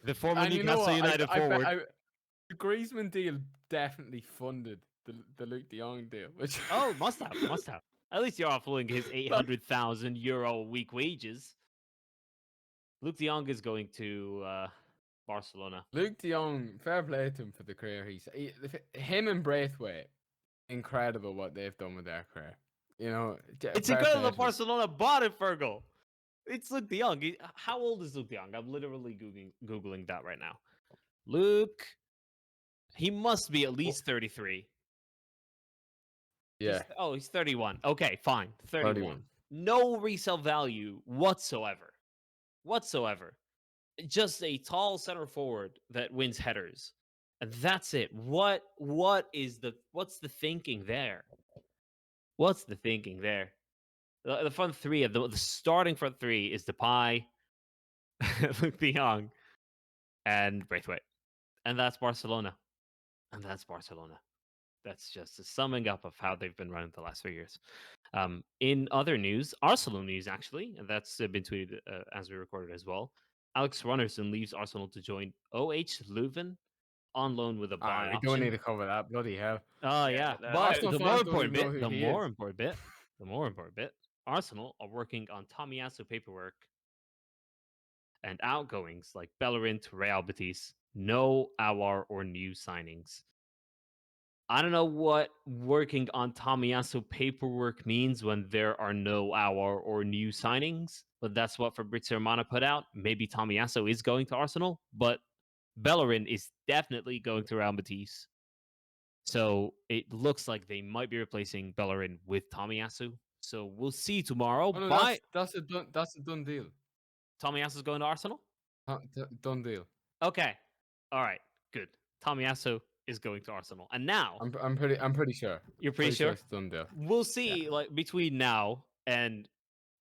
The former And you know Newcastle what? United forward. The Griezmann deal definitely funded the Luke de Jong deal, which Oh, must have. At least you're offloading his 800,000 euro a week wages. Luke de Jong is going to Barcelona. Luke de Jong, fair play to him for the career him and Braithwaite, incredible what they've done with their career. You know, It's fair incredible play that to 'em. Barcelona bought it, Fergal. It's Luke de Jong. How old is Luke de Jong? I'm literally googling that right now. Luke, he must be at least 33. Yeah, He's 31. Okay, fine. 31. 31. No resale value whatsoever. Just a tall center forward that wins headers. And that's it. What's the thinking there? What's the thinking there? The front three, the starting front three is Depay, Luke de Jong, and Braithwaite. And that's Barcelona. That's just a summing up of how they've been running the last 3 years. In other news, Arsenal news actually, and that's been tweeted as we recorded as well. Alex Runnerson leaves Arsenal to join OH Leuven on loan with a buy We option. don't need to cover that. Bloody hell. Oh Yeah, yeah, no, but Arsenal the fans more don't important even know bit, who he is. the more important bit, Arsenal are working on Tomiyasu paperwork and outgoings like Bellerin to Real Betis. No Awar or new signings. I don't know what working on Tomiyasu paperwork means when there are no Awar or new signings, but that's what Fabrizio Romano put out. Maybe Tomiyasu is going to Arsenal, but Bellerin is definitely going to Real Betis. So it looks like they might be replacing Bellerin with Tomiyasu. So we'll see tomorrow. Oh, no, Bye. that's a done deal. Tomiyasu's going to Arsenal? Done deal. Okay. All right. Good. Tomiyasu is going to Arsenal. And now I'm pretty sure. you're pretty sure? It's done deal. We'll see like between now and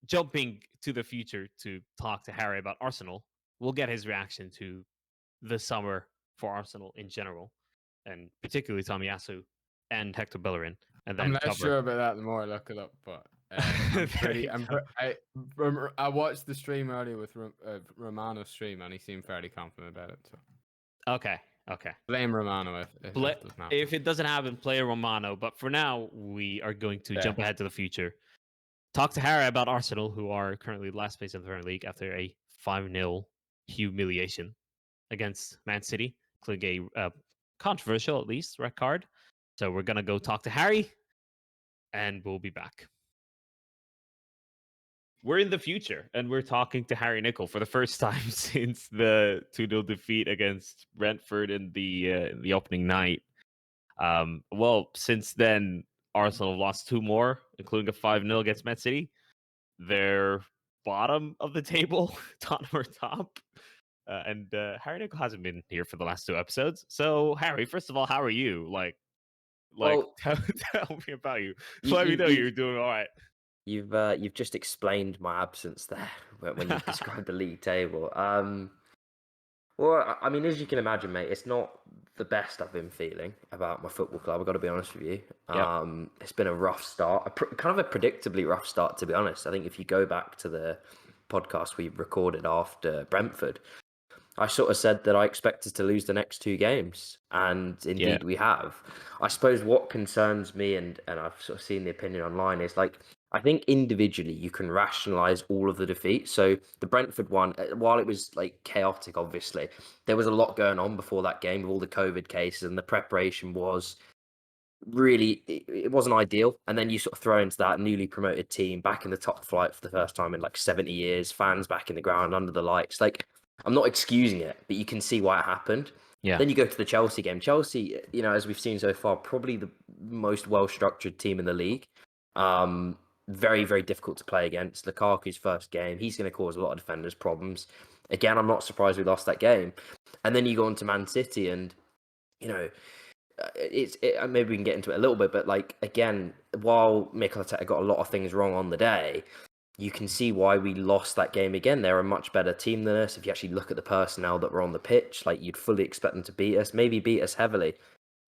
jumping to the future to talk to Harry about Arsenal. We'll get his reaction to the summer for Arsenal in general, and particularly Tomiyasu and Hector Bellerin. And then I'm less cover. sure about that the more I look it up, but I'm pretty. I watched the stream earlier with Romano's stream, and he seemed fairly confident about it. So Okay. blame Romano if that doesn't happen. If it doesn't happen, play Romano. But for now, we are going to jump ahead to the future. Talk to Harry about Arsenal, who are currently last place in the Premier League after a 5-0 humiliation against Man City, including a controversial, at least, red card. So we're gonna go talk to Harry, and we'll be back. We're in the future, and we're talking to Harry Nickel for the first time since the 2-0 defeat against Brentford in the opening night. Well, since then, Arsenal have lost 2 more, including a 5-0 against Man City. They're bottom of the table, Tottenham are top. And Harry Nickel hasn't been here for the last 2 episodes. So, Harry, first of all, how are you? Like Well, tell me about you. you, Let me you, know you, you're doing all right. you've just explained my absence there when you've described the league table. Well, I mean, as you can imagine, mate, it's not the best I've been feeling about my football club. I've got to be honest with you. Yep. It's been a rough start, kind of a predictably rough start, to be honest. I think if you go back to the podcast we recorded after Brentford, I sort of said that I expected to lose the next 2 games, and indeed we have. I suppose what concerns me, and I've sort of seen the opinion online, is like, I think individually you can rationalise all of the defeats. So the Brentford one, while it was like chaotic, obviously, there was a lot going on before that game with all the COVID cases, and the preparation was really, it wasn't ideal. And then you sort of throw into that newly promoted team back in the top flight for the first time in like 70 years, fans back in the ground under the lights. Like, I'm not excusing it, but you can see why it happened. Yeah. Then you go to the Chelsea game. Chelsea, as we've seen so far, probably the most well-structured team in the league. Very, very difficult to play against. Lukaku's first game, he's going to cause a lot of defenders problems. Again, I'm not surprised we lost that game. And then you go on to Man City, and maybe we can get into it a little bit, but like, again, while Mikel Arteta got a lot of things wrong on the day, you can see why we lost that game again. They're a much better team than us. If you actually look at the personnel that were on the pitch, like, you'd fully expect them to beat us, maybe beat us heavily.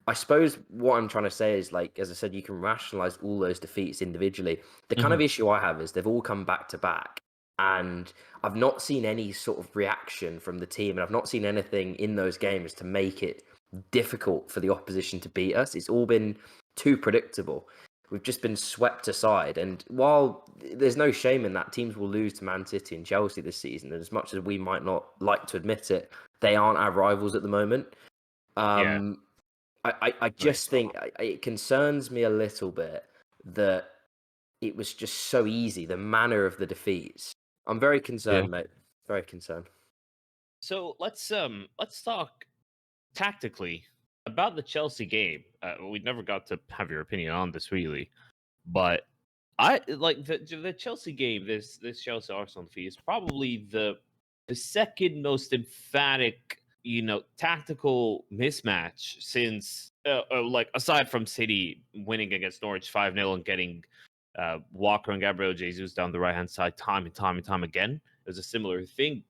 I suppose what I'm trying to say is, like, as I said, you can rationalize all those defeats individually. The kind of issue I have is they've all come back to back, and I've not seen any sort of reaction from the team, and I've not seen anything in those games to make it difficult for the opposition to beat us. It's all been too predictable. We've just been swept aside. And while there's no shame in that, teams will lose to Man City and Chelsea this season. And as much as we might not like to admit it, they aren't our rivals at the moment. I just think it concerns me a little bit that it was just so easy, the manner of the defeats. I'm very concerned, mate. Very concerned. So let's talk tactically about the Chelsea game. We never got to have your opinion on this really, but I like the Chelsea game. This Chelsea Arsenal defeat is probably the second most emphatic, tactical mismatch since like, aside from City winning against Norwich 5-0 and getting Walker and Gabriel Jesus down the right hand side time and time again. It was a similar thing.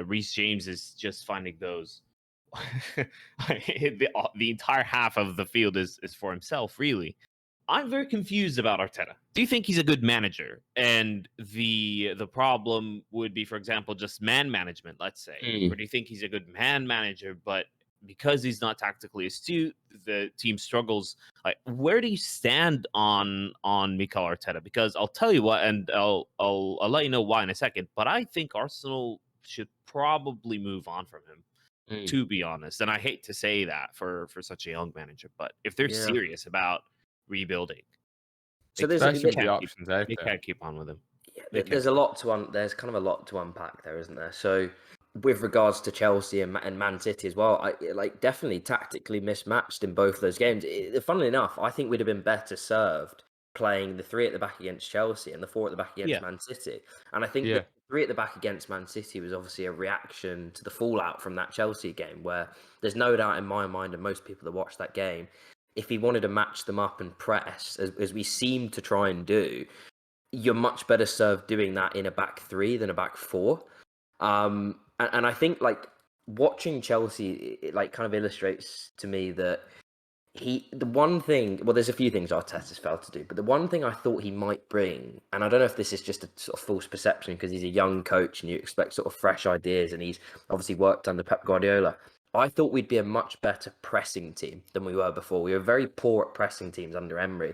Reece James is just finding those. The entire half of the field is for himself, really. I'm very confused about Arteta. Do you think he's a good manager? And the problem would be, for example, just man management, let's say. Or do you think he's a good man manager, but because he's not tactically astute, the team struggles? Like, where do you stand on Mikel Arteta? Because I'll tell you what, and I'll let you know why in a second, but I think Arsenal should probably move on from him. To be honest, and I hate to say that for such a young manager, but if they're serious about rebuilding, so they can't keep on with him. Yeah, there's there's kind of a lot to unpack there, isn't there? So with regards to Chelsea and Man City as well, definitely tactically mismatched in both those games. Funnily enough, I think we'd have been better served playing the 3 at the back against Chelsea and the 4 at the back against Man City. And I think the 3 at the back against Man City was obviously a reaction to the fallout from that Chelsea game, where there's no doubt in my mind, and most people that watched that game, if he wanted to match them up and press, as we seem to try and do, you're much better served doing that in a back 3 than a back 4. And I think, like, watching Chelsea, it like kind of illustrates to me that there's a few things Arteta's failed to do, but the one thing I thought he might bring, and I don't know if this is just a sort of false perception because he's a young coach and you expect sort of fresh ideas, and he's obviously worked under Pep Guardiola. I thought we'd be a much better pressing team than we were before. We were very poor at pressing teams under Emery.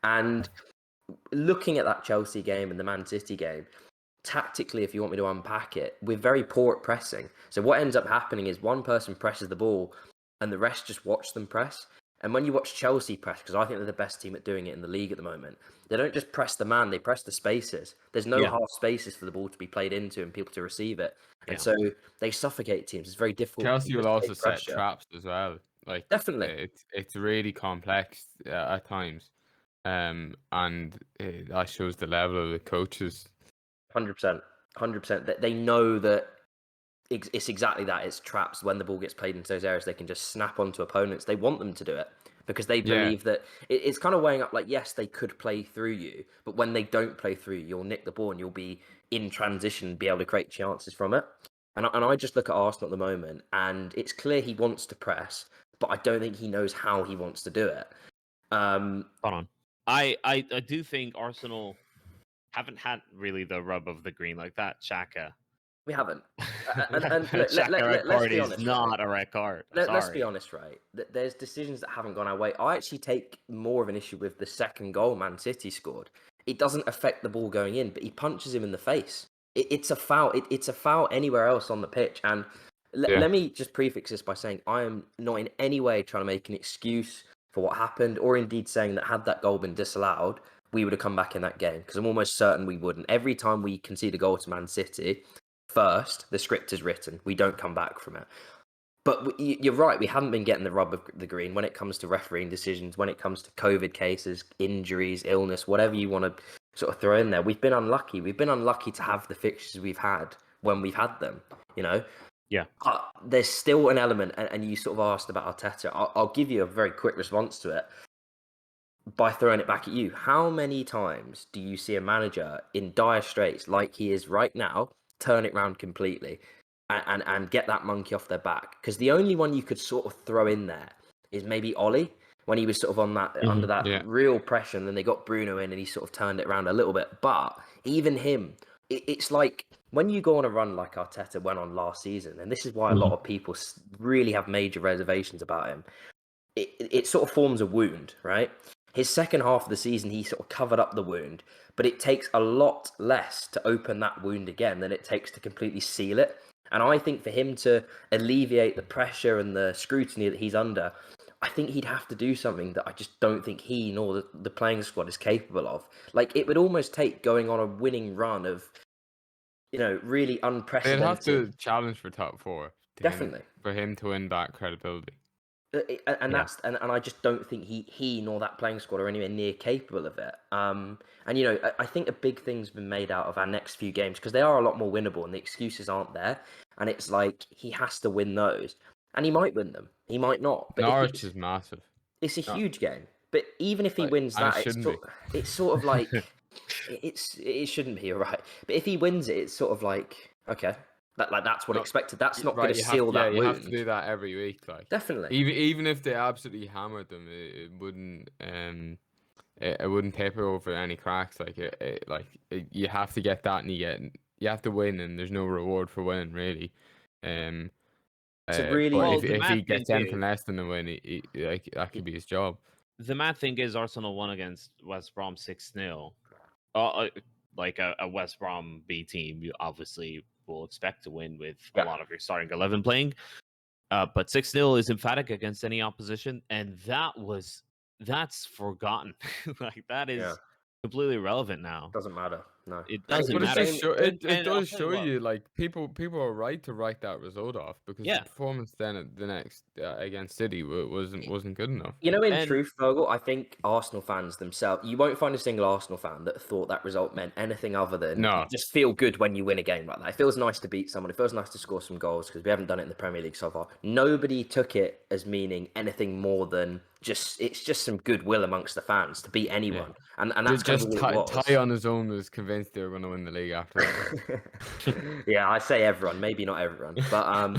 And looking at that Chelsea game and the Man City game, tactically, if you want me to unpack it, we're very poor at pressing. So what ends up happening is one person presses the ball and the rest just watch them press. And when you watch Chelsea press, because I think they're the best team at doing it in the league at the moment, they don't just press the man, they press the spaces. There's no half spaces for the ball to be played into and people to receive it. And so they suffocate teams. It's very difficult. Chelsea will also set traps as well. Like definitely, it's really complex at times, and that shows the level of the coaches. 100%. They know that it's exactly that. It's traps. When the ball gets played into those areas, they can just snap onto opponents. They want them to do it because they believe that it's kind of weighing up. Like, yes, they could play through you, but when they don't play through you, you'll nick the ball and you'll be in transition and be able to create chances from it. And I just look at Arsenal at the moment, and it's clear he wants to press, but I don't think he knows how he wants to do it. Hold on. I do think Arsenal haven't had really the rub of the green like that. Xhaka. We haven't. And Let's be honest, not a red card. Let's be honest, right? There's decisions that haven't gone our way. I actually take more of an issue with the second goal Man City scored. It doesn't affect the ball going in, but he punches him in the face. It's a foul. It's a foul anywhere else on the pitch. And let me just prefix this by saying I am not in any way trying to make an excuse for what happened, or indeed saying that had that goal been disallowed, we would have come back in that game, because I'm almost certain we wouldn't. Every time we concede a goal to Man City, first, the script is written. We don't come back from it. But you're right, we haven't been getting the rub of the green when it comes to refereeing decisions, when it comes to COVID cases, injuries, illness, whatever you want to sort of throw in there. We've been unlucky. We've been unlucky to have the fixtures we've had when we've had them, you know? Yeah. But there's still an element, and you sort of asked about Arteta. I'll give you a very quick response to it by throwing it back at you. How many times do you see a manager in dire straits like he is right now turn it round completely and get that monkey off their back? Because the only one you could sort of throw in there is maybe Ollie, when he was sort of on that under that real pressure, and then they got Bruno in and he sort of turned it around a little bit. But even him, it's like when you go on a run like Arteta went on last season, and this is why a lot of people really have major reservations about him, it sort of forms a wound, right? His second half of the season, he sort of covered up the wound, but it takes a lot less to open that wound again than it takes to completely seal it. And I think for him to alleviate the pressure and the scrutiny that he's under, I think he'd have to do something that I just don't think he nor the playing squad is capable of. Like, it would almost take going on a winning run of, you know, really unprecedented. They'd have to challenge for top four. Definitely. For him to win back credibility. And I just don't think he nor that playing squad are anywhere near capable of it. And you know, I think a big thing's been made out of our next few games, because they are a lot more winnable and the excuses aren't there. And it's like he has to win those, and he might win them, he might not. But Norwich is massive. It's a huge game. But even if he wins that, it's sort of like it shouldn't be, right. But if he wins it, it's sort of like, okay. That's what expected. That's not going to seal that wound. You have to do that every week, like definitely. Even if they absolutely hammered them, it wouldn't paper over any cracks. You have to get that, and you have to win, and there's no reward for winning, really. If he gets anything less than a win, that could be his job. The mad thing is, Arsenal won against West Brom 6-0. Like a West Brom B team, you obviously will expect to win with a lot of your starting 11 playing. But 6-0 is emphatic against any opposition, and that's forgotten. Like, that is completely irrelevant now. Doesn't matter. No, it doesn't matter. It does show you, like, people are right to write that result off, because the performance then at the next against City wasn't good enough. You know, in truth, Fergal, I think Arsenal fans themselves, you won't find a single Arsenal fan that thought that result meant anything other than just feel good when you win a game like that. It feels nice to beat someone. It feels nice to score some goals, because we haven't done it in the Premier League so far. Nobody took it as meaning anything more than it's just some goodwill amongst the fans to beat anyone. And that's just kind of Ty on his own was convinced they were going to win the league after that. Yeah, I say everyone, maybe not everyone, but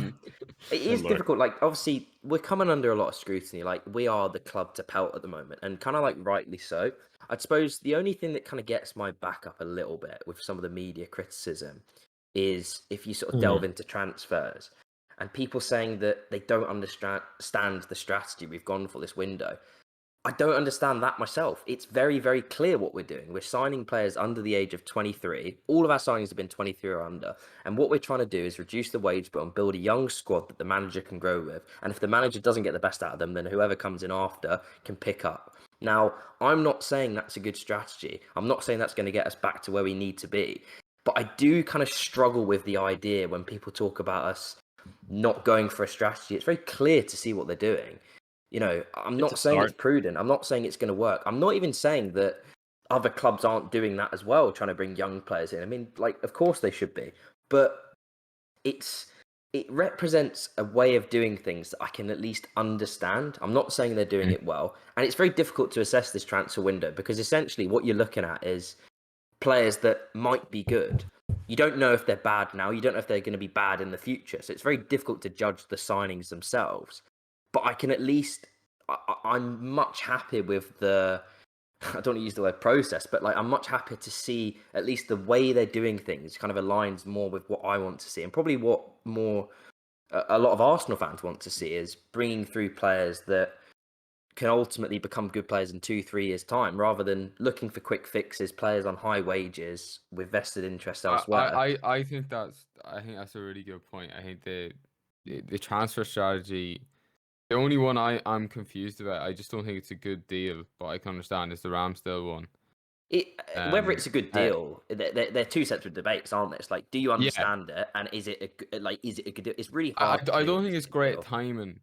it is difficult. Like, obviously, we're coming under a lot of scrutiny. Like, we are the club to pelt at the moment, and kind of like rightly so. I suppose the only thing that kind of gets my back up a little bit with some of the media criticism is if you sort of delve into transfers and people saying that they don't understand the strategy we've gone for this window. I don't understand that myself. It's very, very clear what we're doing. We're signing players under the age of 23. All of our signings have been 23 or under. And what we're trying to do is reduce the wage bill and build a young squad that the manager can grow with. And if the manager doesn't get the best out of them, then whoever comes in after can pick up. Now, I'm not saying that's a good strategy. I'm not saying that's going to get us back to where we need to be. But I do kind of struggle with the idea when people talk about us not going for a strategy. It's very clear to see what they're doing. You know, I'm not saying it's prudent. I'm not saying it's going to work. I'm not even saying that other clubs aren't doing that as well, trying to bring young players in. I mean, like, of course they should be. But it represents a way of doing things that I can at least understand. I'm not saying they're doing it well. And it's very difficult to assess this transfer window because essentially what you're looking at is players that might be good. You don't know if they're bad now. You don't know if they're going to be bad in the future. So it's very difficult to judge the signings themselves. But I can at least, I'm much happier with the, I don't want to use the word process, but like I'm much happier to see at least the way they're doing things kind of aligns more with what I want to see. And probably what more a lot of Arsenal fans want to see is bringing through players that can ultimately become good players in 2-3 years' time, rather than looking for quick fixes, players on high wages with vested interest elsewhere. I think that's a really good point. I think the transfer strategy, the only one I'm confused about, I just don't think it's a good deal, but I can understand, is the Ramsdale one. Whether it's a good deal, they're two separate debates, aren't they? It's like, do you understand it, and is it a good deal? It's really hard. I don't think it's great timing,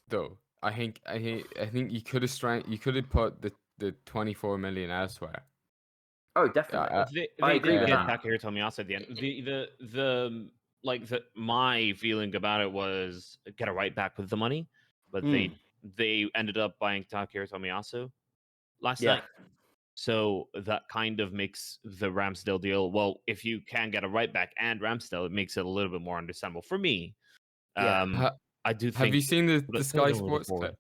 though. I think you could have put the 24 million elsewhere. Oh, definitely. I agree with that. Takehiro Tomiyasu at the end. My feeling about it was get a right back with the money, but they ended up buying Takehiro Tomiyasu last night. So that kind of makes the Ramsdale deal. Well, if you can get a right back and Ramsdale, it makes it a little bit more understandable for me. I do think. Have you seen the Sky Sports clip?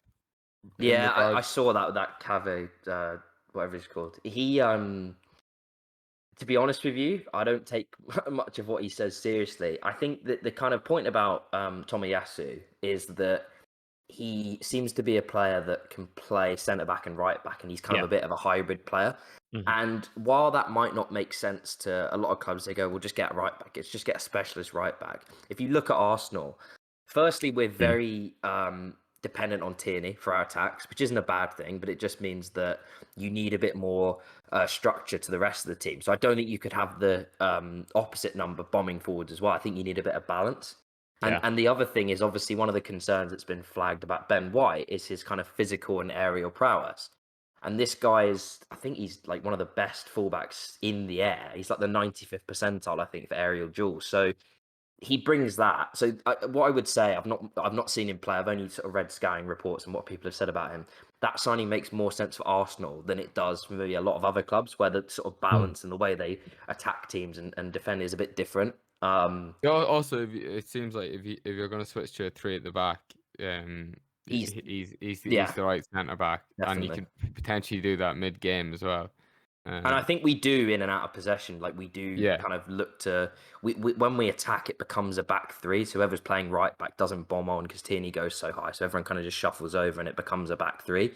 Yeah, I saw that Cave, whatever it's called. He, to be honest with you, I don't take much of what he says seriously. I think that the kind of point about Tomiyasu is that he seems to be a player that can play centre back and right back, and he's kind of a bit of a hybrid player. Mm-hmm. And while that might not make sense to a lot of clubs, they go, "We'll just get a right back. It's just get a specialist right back." If you look at Arsenal, firstly, we're very dependent on Tierney for our attacks, which isn't a bad thing, but it just means that you need a bit more structure to the rest of the team. So I don't think you could have the opposite number bombing forwards as well. I think you need a bit of balance. And the other thing is, obviously, one of the concerns that's been flagged about Ben White is his kind of physical and aerial prowess. And this guy is, I think he's like one of the best fullbacks in the air. He's like the 95th percentile, I think, for aerial duels. So he brings that. So what I would say, I've not seen him play. I've only sort of read scouting reports and what people have said about him. That signing makes more sense for Arsenal than it does for maybe a lot of other clubs, where the sort of balance and the way they attack teams and defend is a bit different. Also, it seems like if you're going to switch to a 3 at the back, he's the right centre back, definitely. And you can potentially do that mid game as well. And I think we do in and out of possession. Like we do kind of look to when we attack, it becomes a back three. So whoever's playing right back doesn't bomb on because Tierney goes so high. So everyone kind of just shuffles over and it becomes a back three.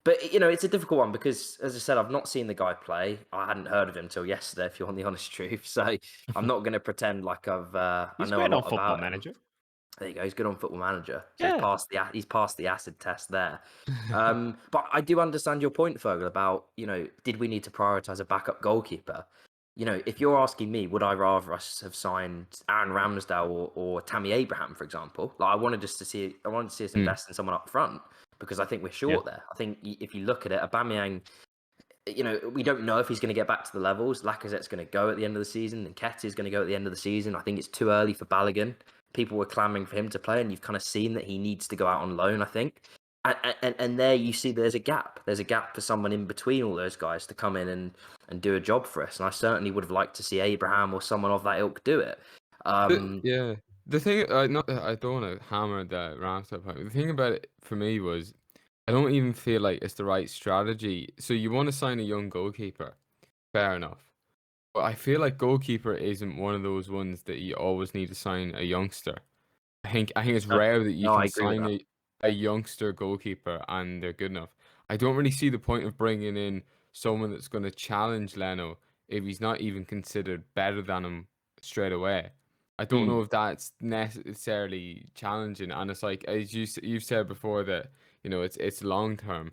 But it's a difficult one because, as I said, I've not seen the guy play. I hadn't heard of him till yesterday, if you want the honest truth. So I'm not going to pretend like I know a lot about Football Manager. There you go. He's good on Football Manager. So he's passed the acid test there. But I do understand your point, Fergal, about, did we need to prioritise a backup goalkeeper? If you're asking me, would I rather us have signed Aaron Ramsdale or Tammy Abraham, for example? Like I wanted to see us invest in someone up front because I think we're short there. I think if you look at it, Aubameyang, we don't know if he's going to get back to the levels. Lacazette's going to go at the end of the season, and Nketiah's going to go at the end of the season. I think it's too early for Balogun. People were clamouring for him to play, and you've kind of seen that he needs to go out on loan, I think. And there you see there's a gap. There's a gap for someone in between all those guys to come in and do a job for us. And I certainly would have liked to see Abraham or someone of that ilk do it. The thing, I don't want to hammer the Ramsdale point. The thing about it for me was, I don't even feel like it's the right strategy. So you want to sign a young goalkeeper, fair enough. But I feel like goalkeeper isn't one of those ones that you always need to sign a youngster. I think it's rare that you can sign a youngster goalkeeper and they're good enough. I don't really see the point of bringing in someone that's going to challenge Leno if he's not even considered better than him straight away. I don't know if that's necessarily challenging, and it's like as you've said before that it's long term.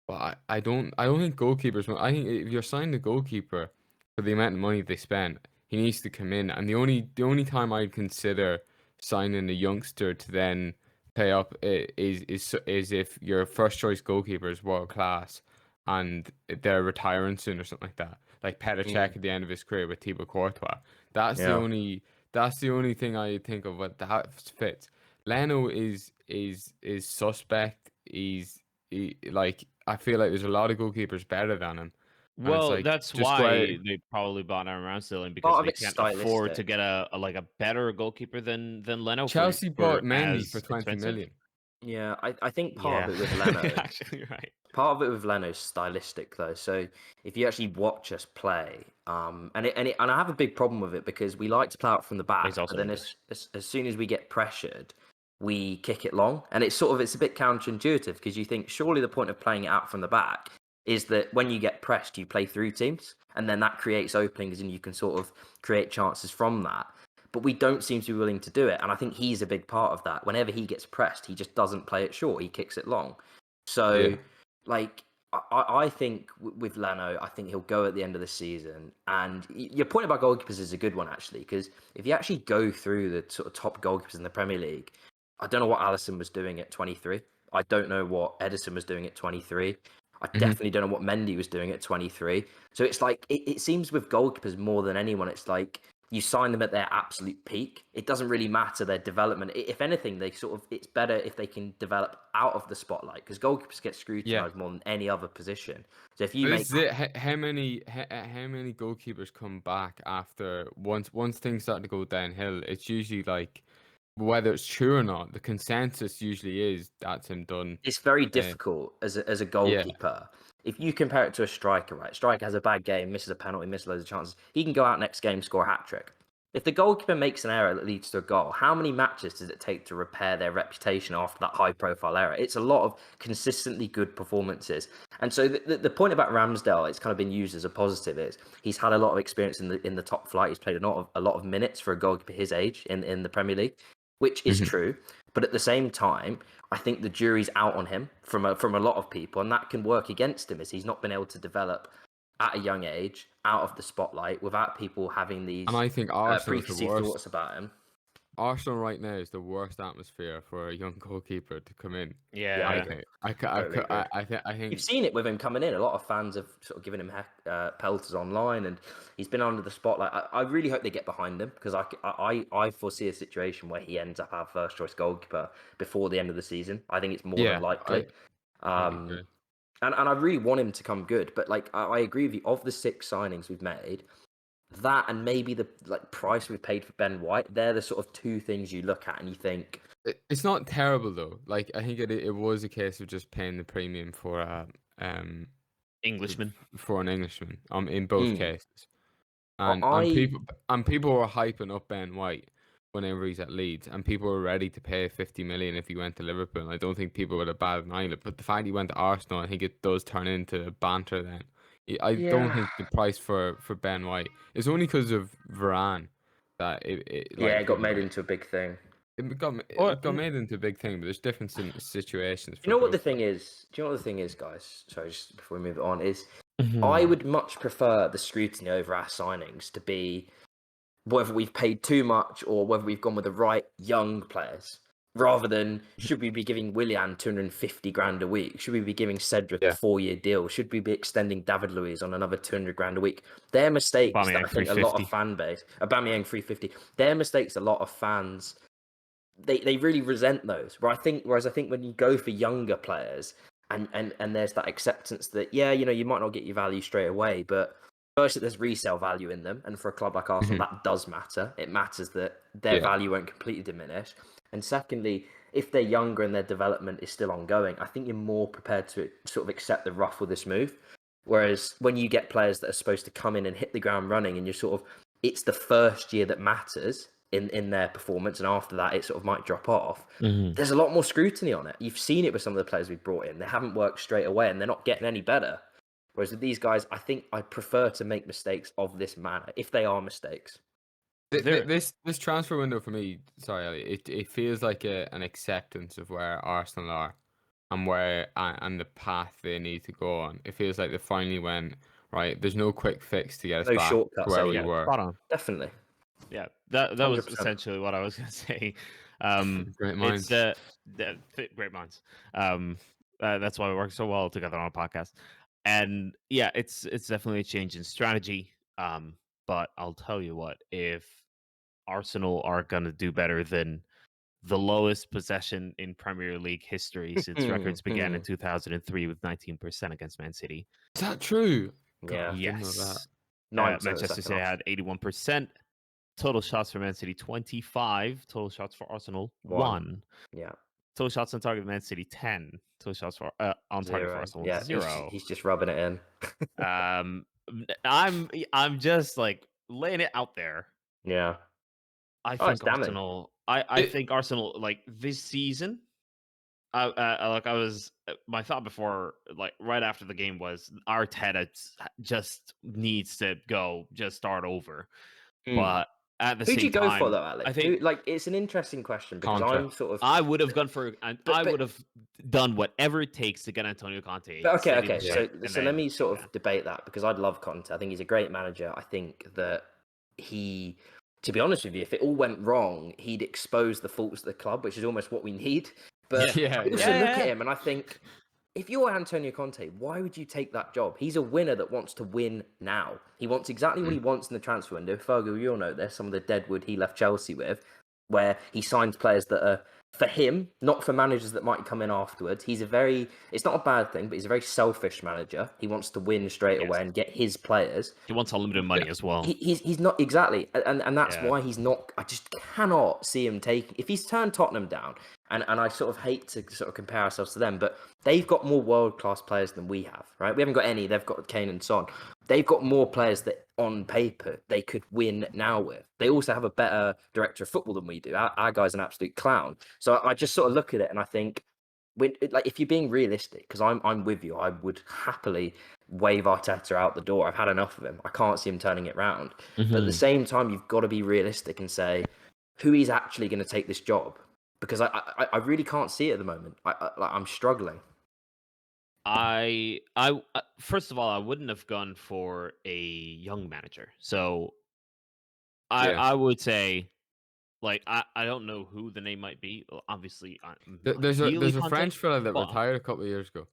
But I don't think goalkeepers. I think if you're signing a goalkeeper for the amount of money they spent, he needs to come in. And the only time I'd consider signing a youngster to then pay up is if your first choice goalkeeper is world class and they're retiring soon or something like that. Like Petr at the end of his career with Thibaut Courtois. That's the Yeah. only thing I think of what that fits. Leno is suspect. Like I feel like there's a lot of goalkeepers better than him. And it's Well, like that's just why why they probably bought Aaron Ramsdale because Part of they it's can't afford to stylistic. get a better goalkeeper than Leno Chelsea for bought Mendy for as 20 expensive. million. Yeah, I think part Yeah, of it with Leno, actually, you're right. part of it with Leno's stylistic though. So if you actually watch us play, and I have a big problem with it because we like to play out from the back, He's also but then English. as soon as we get pressured, we kick it long, and it's a bit counterintuitive because you think surely the point of playing it out from the back is that when you get pressed, you play through teams, and then that creates openings, and you can sort of create chances from that. But we don't seem to be willing to do it, and I think he's a big part of that. Whenever he gets pressed, he just doesn't play it short; he kicks it long. So, Yeah. like, I think with Leno, I think he'll go at the end of the season. And your point about goalkeepers is a good one, actually, because if you actually go through the sort of top goalkeepers in the Premier League, I don't know what Alisson was doing at 23. I don't know what Edison was doing at 23. I definitely don't know what Mendy was doing at 23. So it's like, it seems with goalkeepers more than anyone, it's like you sign them at their absolute peak. It doesn't really matter their development. If anything, it's better if they can develop out of the spotlight because goalkeepers get scrutinized more than any other position. So if you But make this is it. How many goalkeepers come back after once things start to go downhill? It's usually like whether it's true or not. The consensus usually is that's him done. It's very difficult as a Yeah. goalkeeper. If you compare it to a striker, right? Striker has a bad game, misses a penalty, misses loads of chances. He can go out next game, score a hat trick. If the goalkeeper makes an error that leads to a goal, how many matches does it take to repair their reputation after that high-profile error? It's a lot of consistently good performances. And so the point about Ramsdale, it's kind of been used as a positive, is he's had a lot of experience in the top flight. He's played a lot of minutes for a goalkeeper his age in the Premier League, which is true. But at the same time, I think the jury's out on him from a lot of people, and that can work against him as he's not been able to develop at a young age out of the spotlight without people having these And I think Arsenal is the preconceived worst. thoughts about him. Arsenal right now is the worst atmosphere for a young goalkeeper to come in. Yeah, I I agree. think. Totally agree. I think. You've seen it with him coming in. A lot of fans have sort of given him pelters online, and he's been under the spotlight. I really hope they get behind him because I foresee a situation where he ends up our first choice goalkeeper before the end of the season. I think it's more than likely. I agree. And I really want him to come good. But like I agree with you. Of the 6 signings we've made, that and maybe the price we've paid for Ben White, they're the sort of 2 things you look at and you think It's not terrible though. Like I think it was a case of just paying the premium for Englishman. for an Englishman in both cases. And I people were hyping up Ben White whenever he's at Leeds, and people were ready to pay 50 million if he went to Liverpool. And I don't think people would have batted an eyelid. But the fact he went to Arsenal, I think it does turn into banter then. I don't think the price for Ben White is only because of Varane that it got made into a big thing. it got made into a big thing, but there's different situations. Do you know what the thing is? Do you know what the thing is, guys? Sorry, just before we move on, is Mm-hmm. I would much prefer the scrutiny over our signings to be whether we've paid too much or whether we've gone with the right young players, rather than should we be giving Willian 250 grand a week? Should we be giving Cedric a 4-year deal? Should we be extending David Luiz on another 200 grand a week? They're mistakes that I think a lot of fan base, Aubameyang 350, they're mistakes a lot of fans, they really resent those. Whereas I think when you go for younger players and there's that acceptance that, you might not get your value straight away, but first, there's resale value in them, and for a club like Arsenal, that does matter. It matters that their value won't completely diminish. And secondly, if they're younger and their development is still ongoing, I think you're more prepared to sort of accept the rough with this move. Whereas when you get players that are supposed to come in and hit the ground running, and you're sort of, it's the first year that matters, in their performance, and after that, it sort of might drop off. Mhm. There's a lot more scrutiny on it. You've seen it with some of the players we've brought in. They haven't worked straight away, and they're not getting any better. Whereas with these guys, I think I prefer to make mistakes of this manner, if they are mistakes. This transfer window for me, sorry, Ellie, it feels like an acceptance of where Arsenal are and and the path they need to go on. It feels like they finally went right. There's no quick fix to get us No back shortcuts to where we Yeah, were. spot on. Definitely. Yeah, that was 100%. essentially what I was going to say. Great minds. Great minds. That's why we work so well together on a podcast. And yeah, it's definitely a change in strategy. But I'll tell you what, if Arsenal are going to do better than the lowest possession in Premier League history since records began in 2003 with 19% against Man City. Is that true? Yeah. God, I didn't know that. Yes. 9% Manchester City had 81%. Total shots for Man City 25. Total shots for Arsenal 1. Yeah. Total shots on target Man City 10. Total shots for on target for 0. Arsenal Yeah. 0. He's just rubbing it in. I'm just like laying it out there. Yeah. I Oh, it's think damning. Arsenal. I think Arsenal like this season. My thought before, like right after the game was Arteta just needs to go, just start over. But at the Who'd same you go time, for though, Alex? I think it's an interesting question because Conte. I'm sort of. I would have gone for, and I but- would have done whatever it takes to get Antonio Conte. But okay. steady the ship, and So let then- me sort of debate that because I'd love Conte. I think he's a great manager. I think that he, to be honest with you, if it all went wrong, he'd expose the faults of the club, which is almost what we need. But Yeah, I also yeah. look at him and I think, if you're Antonio Conte, why would you take that job? He's a winner that wants to win now. He wants exactly what he wants in the transfer window. Fergal, you'll know this, some of the deadwood he left Chelsea with, where he signs players that are for him, not for managers that might come in afterwards. It's not a bad thing, but he's a very selfish manager. He wants to win straight away and get his players. He wants unlimited money as well. He's not exactly, and that's Yeah. why he's not. I just cannot see him taking. If he's turned Tottenham down, and I sort of hate to sort of compare ourselves to them, but they've got more world class players than we have, right? We haven't got any. They've got Kane and Son. They've got more players that on paper they could win now with. They also have a better director of football than we do. Our guy's an absolute clown. So I just sort of look at it and I think, if you're being realistic, because I'm with you, I would happily wave Arteta out the door. I've had enough of him. I can't see him turning it round. But at the same time, you've got to be realistic and say who is actually going to take this job. Because I really can't see it at the moment. I'm struggling. I first of all, I wouldn't have gone for a young manager. So I would say, like, I don't know who the name might be. Well, obviously, There's ideally a Conte, French fella that but- retired a couple of years ago.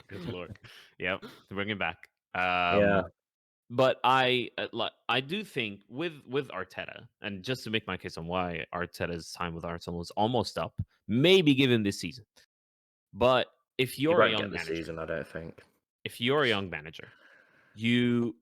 Good lord. Yep, to bring him back. Yeah. But I do think with Arteta, and just to make my case on why Arteta's time with Arsenal is almost up, maybe given this season. But if You you're a won't young get the manager, season, I don't think. if you're a young manager, you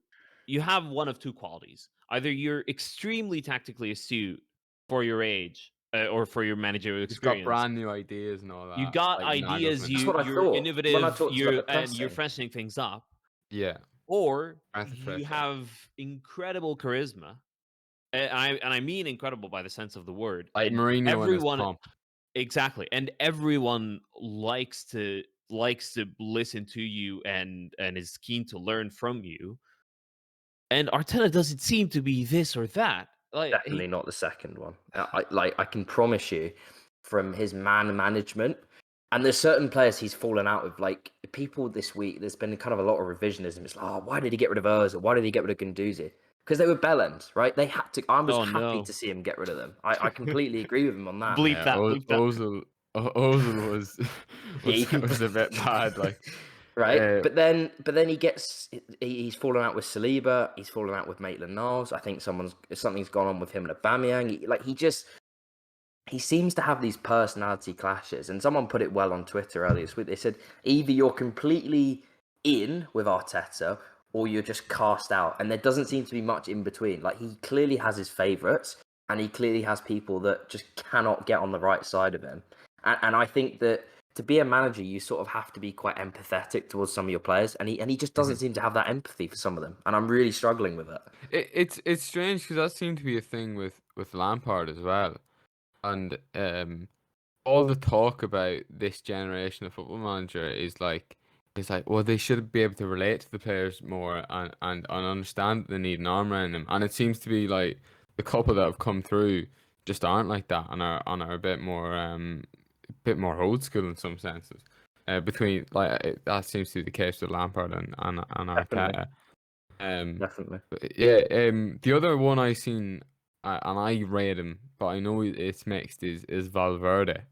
have one of two qualities. Either you're extremely tactically astute for your age or for your managerial He's got experience. brand new ideas and all that. You got like ideas. Nagelsmann. That's what I You're thought when I innovative. talked about the And you're pressing. freshening things up. Yeah. Or Breath of fresh you air. have incredible charisma. And I mean incredible by the sense of the word. Like And Mourinho and his everyone pomp. exactly, and everyone likes to listen to you and is keen to learn from you. And Arteta doesn't seem to be this or that. Like Definitely not the second one. I can promise you, from his man management, and there's certain players he's fallen out with. Like people this week, there's been kind of a lot of revisionism. It's like, why did he get rid of Ozil? Why did he get rid of Guendouzi? Because they were bellends, right? They had to. I was Oh, happy no. to see him get rid of them. I completely agree with him on that. Bleep that. Bleep that. Ozil was a bit bad. Like right? But then he's fallen out with Saliba. He's fallen out with Maitland-Niles. I think something's gone on with him and Aubameyang. He seems to have these personality clashes. And someone put it well on Twitter earlier this week. They said either you're completely in with Arteta or you're just cast out. And there doesn't seem to be much in between. Like he clearly has his favourites, and he clearly has people that just cannot get on the right side of him. And I think that to be a manager, you sort of have to be quite empathetic towards some of your players, and he just doesn't seem to have that empathy for some of them, and I'm really struggling with it. It's strange because that seemed to be a thing with Lampard as well, and all the talk about this generation of football manager is like, well, they should be able to relate to the players more and understand that they need an arm around them. And it seems to be like the couple that have come through just aren't like that and are a bit more old school in some senses. Between that seems to be the case with Lampard and Arteta. Definitely. Yeah. The other one I seen, and I rate him, but I know it's mixed. Is Valverde.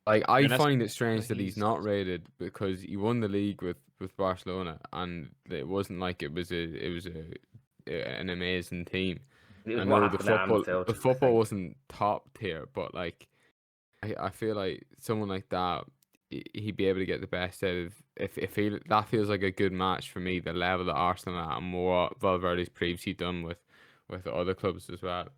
Like I find it strange that he's not rated because he won the league with Barcelona, and it wasn't like it was an amazing team. It was I what know happened at Anfield, the I football think. wasn't top tier, but like I feel like someone like that he'd be able to get the best out of if he that feels like a good match for me. The level that Arsenal are at and what Valverde's previously done with other clubs as well.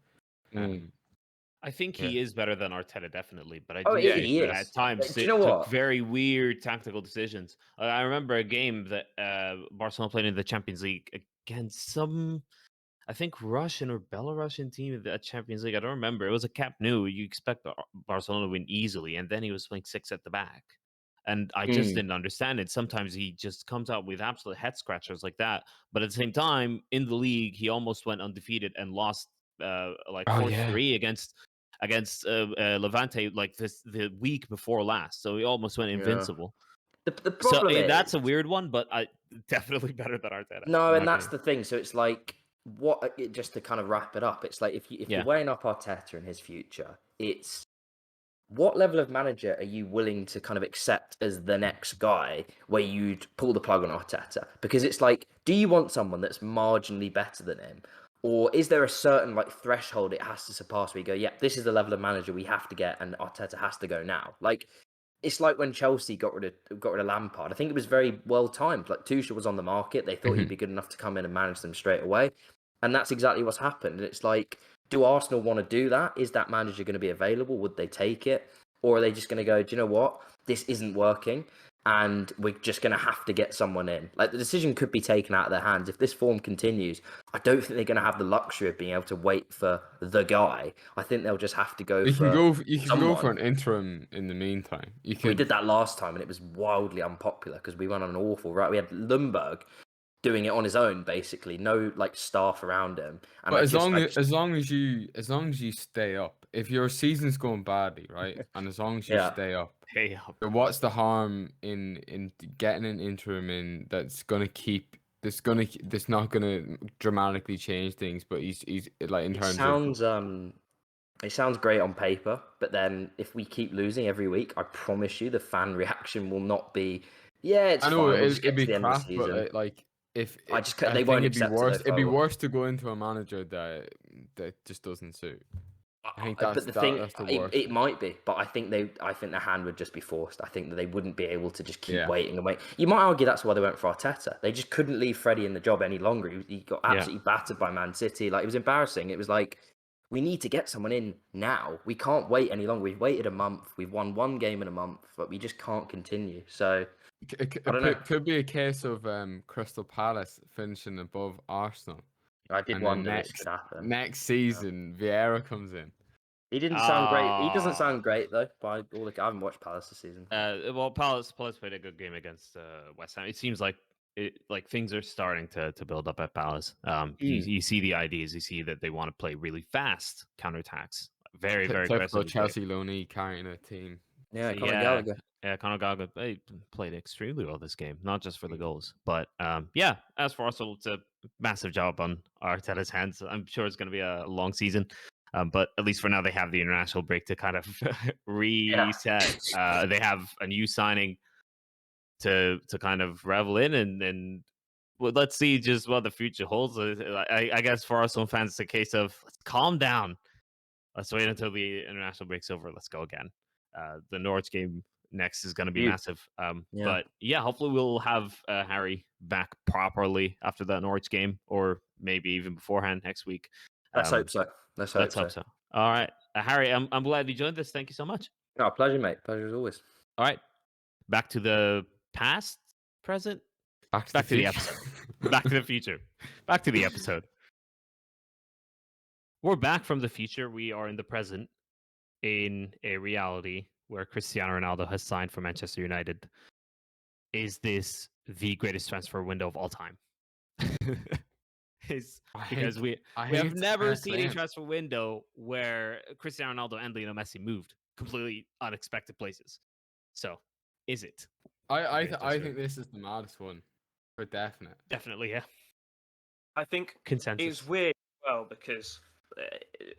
I think Yeah. he is better than Arteta, definitely, but I Oh, do yeah, think he that is. at times Do you know took what? very weird tactical decisions. I remember a game that Barcelona played in the Champions League against some, I think, Russian or Belarusian team in the Champions League. I don't remember. It was a Camp Nou. You expect Barcelona to win easily, and then he was playing six at the back. And I just didn't understand it. Sometimes he just comes out with absolute head scratchers like that. But at the same time, in the league, he almost went undefeated and lost like Oh 4-3 against Levante like the week before last. So he almost went Yeah. invincible. The So problem is that's a weird one, but I definitely better than Arteta. no, in and my that's opinion. the thing. So it's like just to kind of wrap it up. It's like if Yeah. you're weighing up Arteta and his future, it's what level of manager are you willing to kind of accept as the next guy where you'd pull the plug on Arteta? Because it's like, do you want someone that's marginally better than him? Or is there a certain like threshold it has to surpass where you go, yeah, this is the level of manager we have to get and Arteta has to go now? Like, it's like when Chelsea got rid of Lampard. I think it was very well timed. Like Tuchel was on the market. They thought he'd be good enough to come in and manage them straight away. And that's exactly what's happened. And it's like, do Arsenal want to do that? Is that manager going to be available? Would they take it? Or are they just going to go, do you know what? This isn't working. And we're just going to have to get someone in. Like the decision could be taken out of their hands. If this form continues, I don't think they're going to have the luxury of being able to wait for the guy. I think they'll just have to go You for can go for someone. an interim in the meantime. You We could did that last time and it was wildly unpopular because we went on an awful route. We had Lundberg doing it on his own, basically, no like staff around him. And But I as just, long I as just as long as you stay up, if your season's going badly, right, and as long as you yeah. stay up, Hey, up. then what's the harm in getting an interim in that's not gonna dramatically change things, but he's like in It terms of sounds great on paper, but then if we keep losing every week, I promise you the fan reaction will not be, yeah, it's I know fine. We'll just it'd get to be the end of the crap, but season. like if They I think won't it'd be accept it worse. though, It'd be Fergal. worse to go into a manager that just doesn't suit. I think But the thing, that's the worst. it might be, but I think their hand would just be forced. I think that they wouldn't be able to just keep Yeah. waiting and wait. You might argue that's why they went for Arteta. They just couldn't leave Freddie in the job any longer. He got absolutely battered by Man City. Like, it was embarrassing. It was like, we need to get someone in now. We can't wait any longer. We've waited a month. We've won one game in a month, but we just can't continue. So I don't know. Could be a case of Crystal Palace finishing above Arsenal, I did and then wonder this could happen. next season Vieira comes in. He didn't sound great. He doesn't sound great though. By all I haven't watched Palace this season. Well, Palace played a good game against West Ham. It seems like things are starting to build up at Palace. You see the ideas. You see that they want to play really fast counterattacks, very Typical aggressive. Chelsea loanee carrying a team. Yeah, So, Conor Gallagher. Yeah, Conor Gallagher played extremely well this game, not just for the goals, but yeah. As for Arsenal, it's a massive job on Arteta's hands. I'm sure it's going to be a long season, but at least for now, they have the international break to kind of reset. They have a new signing to kind of revel in, and well, let's see just what the future holds. I guess for Arsenal fans, it's a case of let's calm down. Let's wait until the international break's over. Let's go again. The Norwich game next is going to be massive. Yeah. But yeah, hopefully we'll have Harry back properly after that Norwich game, or maybe even beforehand next week. Let's hope so. Let's hope so. All right, Harry, I'm glad you joined us. Thank you so much. No, pleasure, mate. Pleasure as always. All right, back to the past, present, back to the future. episode, back to the future, back to the episode. We're back from the future. We are in the present, in a reality where Cristiano Ronaldo has signed for Manchester United. Is this the greatest transfer window of all time? Because we have it's a never fair seen a claim. transfer window where Cristiano Ronaldo and Lionel Messi moved completely unexpected places. So, is it? I Greatest transfer. think this is the maddest one, for definite. Definitely, yeah. I think Consensus. it's weird as well because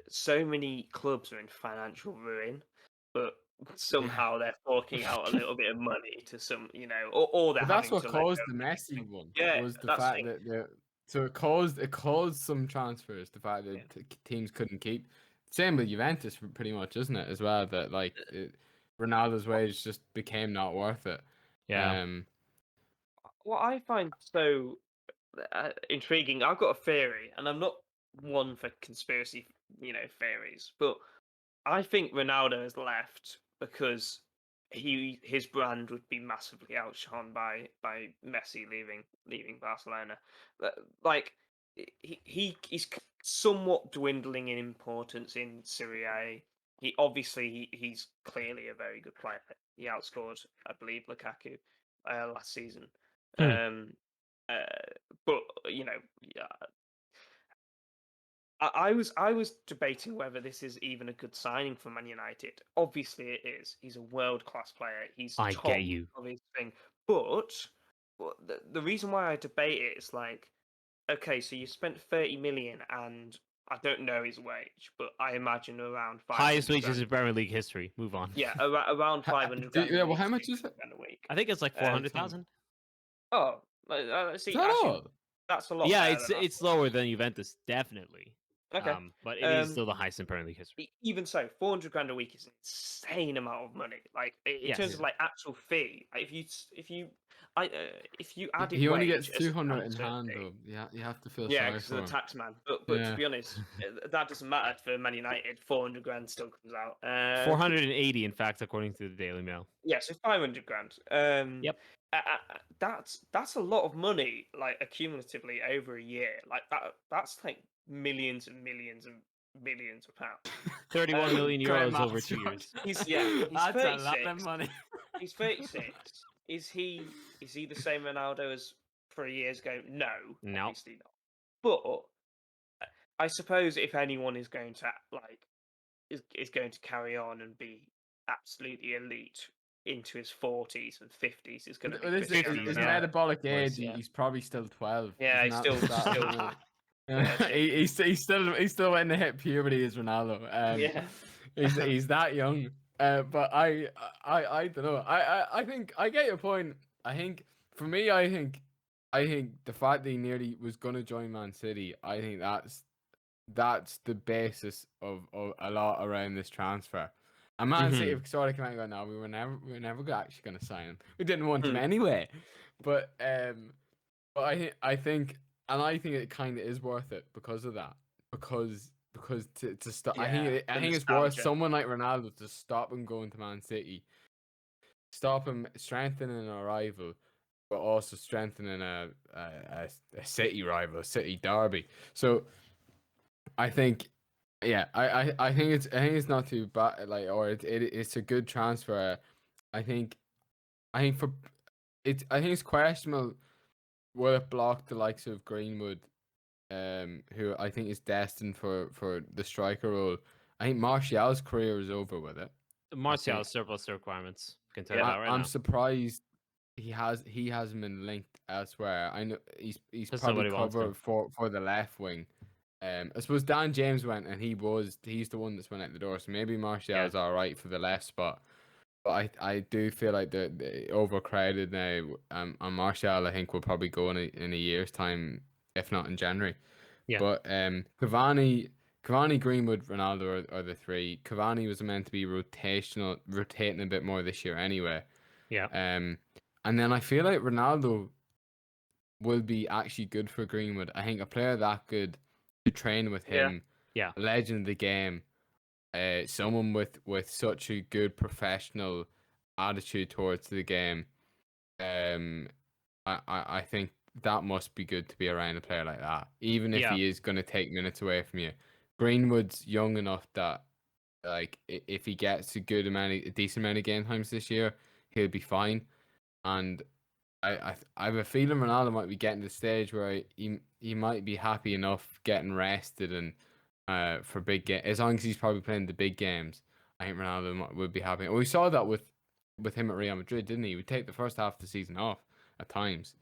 so many clubs are in financial ruin, but somehow they're forking out a little bit of money to some, or they're But that's having what to caused let the go. Messi one. Yeah, Was the that's fact the that so it caused some transfers. The fact that teams couldn't keep. Same with Juventus, pretty much, isn't it? As well, that Ronaldo's wage just became not worth it. Yeah. What I find so intriguing, I've got a theory, and I'm not one for conspiracy, theories, but I think Ronaldo has left because his brand would be massively outshone by Messi leaving Barcelona. Like he's somewhat dwindling in importance in Serie A. He's clearly a very good player. He outscored, I believe, Lukaku last season. Hmm. But yeah, I was debating whether this is even a good signing for Man United. Obviously, it is. He's a world class player. He's I top get you. of his thing. But the reason why I debate it is like, okay, so you spent 30 million, and I don't know his wage, but I imagine around 500 Highest wages grand. in Premier League history. Move on. Yeah, around 500 grand. Yeah, a well, week, how much is it? 600 grand a week. I think it's like 400,000. Oh, see, Is that actually, all? that's a lot. Yeah, better than I it's thought. lower than Juventus, definitely. Okay. But it is still the highest in Premier League history. Even so, 400 grand a week is an insane amount of money. Like in Yes. terms of like actual fee, like, if you added He only wage gets as a 200 in transfer hand fee- though. Yeah, you have to feel yeah, sorry because for of the him. tax man. But to Yeah. be honest, that doesn't matter for Man United. 400 grand still comes out. 480, in fact, according to the Daily Mail. Yeah, so 500 grand. Yep. That's a lot of money, like accumulatively over a year. Like that's like millions and millions and millions of pounds. 31 million Great euros over maths, 2 George. years. He's That's a lot 36. of money. He's 36. Is he the same Ronaldo as 3 years ago? No, No. obviously not. But I suppose if anyone is going to is going to carry on and be absolutely elite into his 40s and 50s, is going to be This Cristiano is yeah. Ronaldo. metabolic course, age. yeah. He's probably still 12. Yeah, Isn't he's that still the stat? Yeah, he's still waiting to hit puberty as Ronaldo. yeah. He's that young. But I don't know. I think I get your point. I think for me, I think the fact that he nearly was gonna join Man City, I think that's the basis of a lot around this transfer. And Man City have sort of come out and go, no, we were never actually gonna sign him. We didn't want him anyway. But I think it kind of is worth it because of that. Because to stop, I think the it's worth nostalgia. someone like Ronaldo to stop him going to Man City, stop him strengthening a rival, but also strengthening a City rival, a City derby. So I think, yeah, I think it's not too bad. Like, or it's a good transfer. I think for it. I think it's questionable. Will it block the likes of Greenwood, who I think is destined for the striker role? I think Martial's career is over with it. Martial has surplus requirements. Can tell you Yeah. that right I'm now. surprised he hasn't been linked elsewhere. I know he's That's not probably what he wants, covered for the left wing. I suppose Dan James went, and he's the one that's went out the door. So maybe Martial's all right for the left spot. But I do feel like they're overcrowded now. And Martial, I think, will probably go in a year's time, if not in January. Yeah. But Cavani, Greenwood, Ronaldo are the three. Cavani was meant to be rotating a bit more this year anyway. Yeah. And then I feel like Ronaldo will be actually good for Greenwood. I think a player that good to train with him, Yeah. a legend of the game. someone with such a good professional attitude towards the game. I think that must be good to be around a player like that, even if Yeah. he is going to take minutes away from you. Greenwood's young enough that, like, if he gets a decent amount of game times this year, he'll be fine. And I have a feeling Ronaldo might be getting to the stage where he might be happy enough getting rested and for big game, as long as he's probably playing the big games. I think Ronaldo would be happy. And we saw that with him at Real Madrid, didn't he? He would take the first half of the season off at times.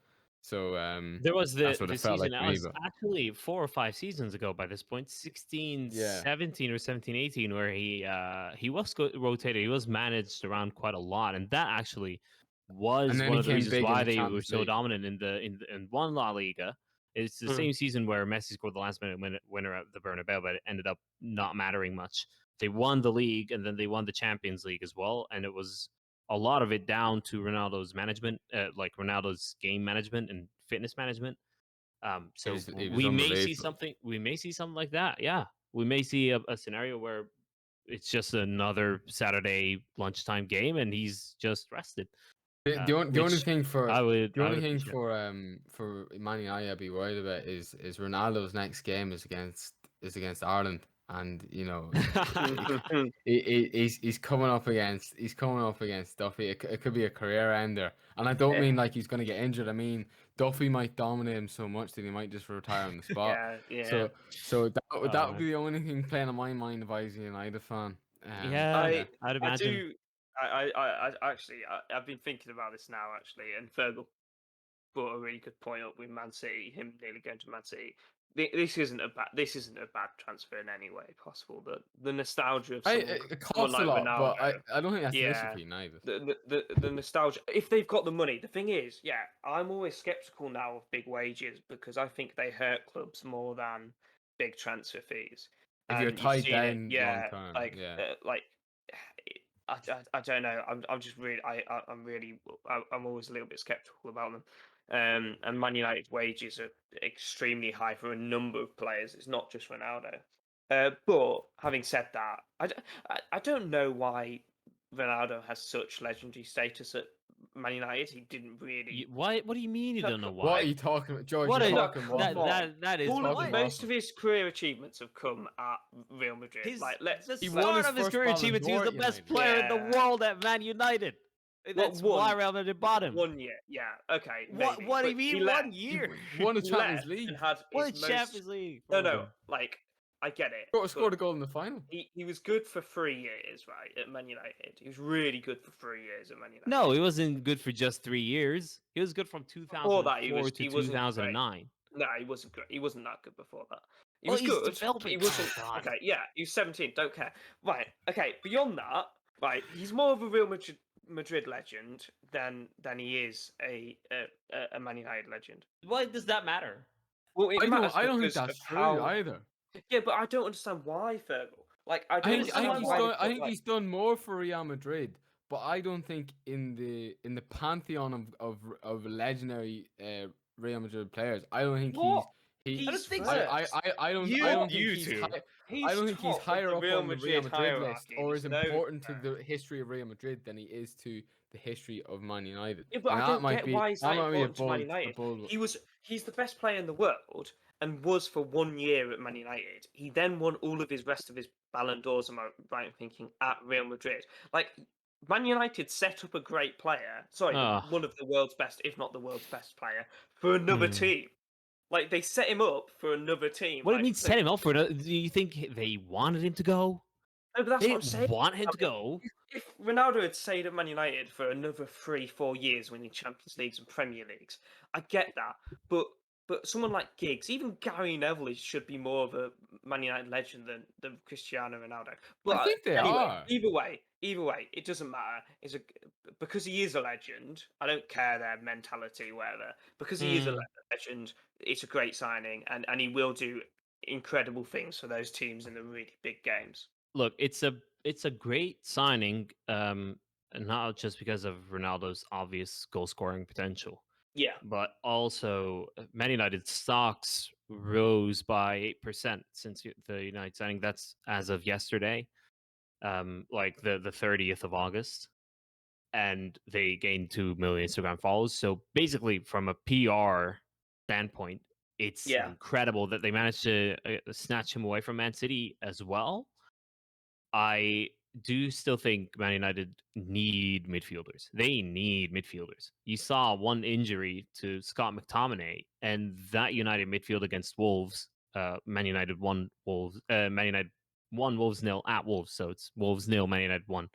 So There was that's the what it felt season like that to me. was But actually 4 or 5 seasons ago by this point, 16, Yeah. 17 or 17, 18, where he was rotated. He was managed around quite a lot, and that actually was then one he of the came reasons big in why the they were Champions so League. dominant in one La Liga. It's the Mm. same season where Messi scored the last minute winner at the Bernabeu, but it ended up not mattering much. They won the league, and then they won the Champions League as well, and it was a lot of it down to Ronaldo's management, like Ronaldo's game management and fitness management. So It was we may see unbelievable. something. We may see something like that. Yeah, we may see a scenario where it's just another Saturday lunchtime game, and he's just rested. The only Which thing for I would. the I only would thing appreciate. for Man United I'd be worried about is Ronaldo's next game is against Ireland, and you know he's coming up against Duffy. It could be a career ender, and I don't mean like he's going to get injured. I mean Duffy might dominate him so much that he might just retire on the spot. Yeah. So that would man. be the only thing playing on my mind if I was a United fan. Yeah. I'd I imagine. do. I actually, I've been thinking about this now, actually, and Fergal brought a really good point up with Man City, him nearly going to Man City. This isn't a bad transfer in any way possible. The nostalgia of someone It costs like a lot, Ronaldo, but I don't think that's the issue yeah, for United. the nostalgia. If they've got the money, the thing is, yeah, I'm always skeptical now of big wages because I think they hurt clubs more than big transfer fees. If you're And you've tied seen it, down yeah, long term, like yeah. I don't know. I'm just really I'm always a little bit skeptical about them. And Man United's wages are extremely high for a number of players. It's not just Ronaldo. But having said that, I don't know why Ronaldo has such legendary status at Man United. He didn't really. Why? What do you mean you don't know What are why? you talking about, George? What You're are Look, talking come waffle. on. that is All of what? most of his career achievements have come at Real Madrid. His, Like, let's the He let's- won start his of his first career Ballon achievements, he was d'Or the at best United. player in the Yeah. world at Man United. That's one? why Real Madrid bought him. 1 year, yeah, okay. What? Maybe. What do you But mean? he 1 left. year? He won the He Champions left League. and had What his a most. Champions League? No. Like, I get it. Scored but a goal in the final. he was good for 3 years, right, at Man United. He was really good for 3 years at Man United. No, he wasn't good for just 3 years. He was good from Before that, 2004 to he wasn't great. 2009. No, he wasn't great. He wasn't that good before that. He Well, was he's good. But developing. he wasn't. Oh, God. Okay, yeah, he was 17. Don't care. Right. Okay. Beyond that, right, he's more of a Real Madrid legend than he is a Man United legend. Why does that matter? Well, it matters I don't think because that's of true how. either. Yeah, but I don't understand why, Fergal. Like, I don't understand why. I think he's done more for Real Madrid, but I don't think in the pantheon of legendary Real Madrid players, I don't think What? he's He's I first. don't think he's He's I don't think he's top of higher the up Real on the Real Madrid Madrid list hierarchy. or as There's no- important to the history of Real Madrid than he is to the history of Man United. Yeah, but And I that don't might get be why he's that that might be a important to Man bold- United. He's the best player in the world and was for 1 year at Man United. He then won all of his rest of his Ballon d'Ors, am I right in thinking, at Real Madrid. Like, Man United set up a great player, one of the world's best, if not the world's best player, for another team. Like, they set him up for another team. What do like, you mean set him up for another? Do you think they wanted him to go? No, but that's They what I'm saying. want him I to mean, go. If Ronaldo had stayed at Man United for another 3-4 years winning Champions Leagues and Premier Leagues, I get that. But someone like Giggs, even Gary Neville should be more of a Man United legend than Cristiano Ronaldo. But I think they are. Either way, it doesn't matter. Because he is a legend. I don't care their mentality, whatever. Because he is a legend, it's a great signing, and he will do incredible things for those teams in the really big games. Look, it's a great signing, not just because of Ronaldo's obvious goal scoring potential. Yeah. But also, Man United stocks rose by 8% since the United signing. That's as of yesterday. like the 30th of August, and they gained 2 million Instagram follows. So basically, from a PR standpoint, it's Yeah. incredible that they managed to snatch him away from Man City as well. I do still think Man United need midfielders. They need midfielders. You saw one injury to Scott McTominay, and that United midfield against Wolves. Man United won Wolves. Man United won Wolves 0 at Wolves, so it's Wolves 0, Man United 1,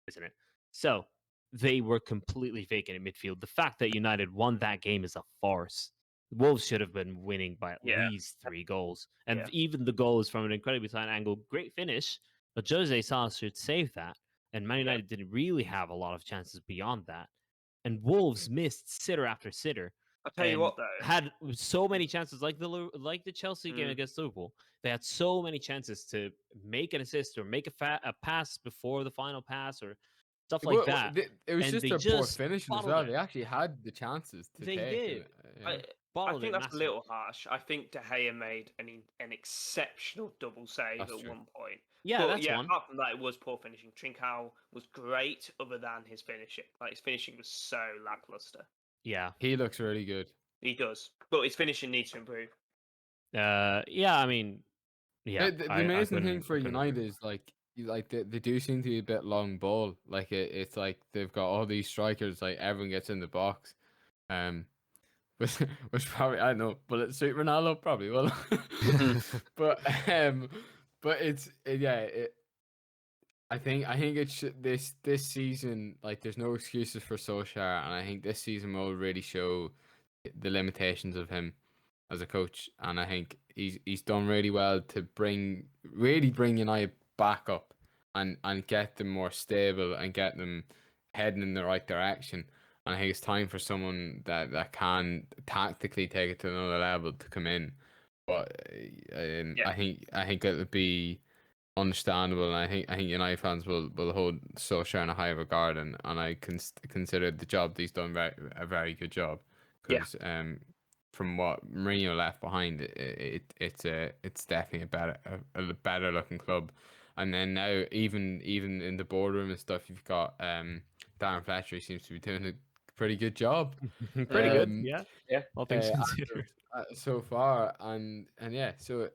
isn't it? So they were completely vacant in midfield. The fact that United won that game is a farce. Wolves should have been winning by at Yeah. least 3 goals, and Yeah. even the goal is from an incredibly tight angle. Great finish. But Jose Sa should save that, and Man United didn't really have a lot of chances beyond that. And Wolves missed sitter after sitter, I'll tell you and what, though. had so many chances, like the Chelsea game Mm. against Liverpool. They had so many chances to make an assist or make a pass before the final pass or stuff like that. It was And just they their poor just finishing as bottled well. it. They actually had the chances to They take. did. And, I Bottled think it that's a massively. little harsh. I think De Gea made an exceptional double save That's at true. one point. Yeah, But that's yeah, one. apart from that, it was poor finishing. Trincao was great, other than his finishing. Like, his finishing was so lackluster. Yeah. he looks really good. He does, but his finishing needs to improve. Yeah, I mean, yeah. The I amazing thing couldn't- for I couldn't agree United is they do seem to be a bit long ball. Like it's like they've got all these strikers. Like everyone gets in the box. Which probably I don't know, but it suit Ronaldo probably will. but I think it should this season, like there's no excuses for Solskjaer, and I think this season will really show the limitations of him as a coach, and I think he's done really well to bring United back up and get them more stable and get them heading in the right direction. And I think it's time for someone that can tactically take it to another level to come in. But I think it'll be understandable, and I think United fans will hold Solskjaer in a high regard, and I consider the job that he's done a very good job, because from what Mourinho left behind, it's definitely a better looking club. And then now even in the boardroom and stuff, you've got Darren Fletcher. He seems to be doing a pretty good job. Pretty good, yeah. Yeah. All things considered. So far, and yeah, so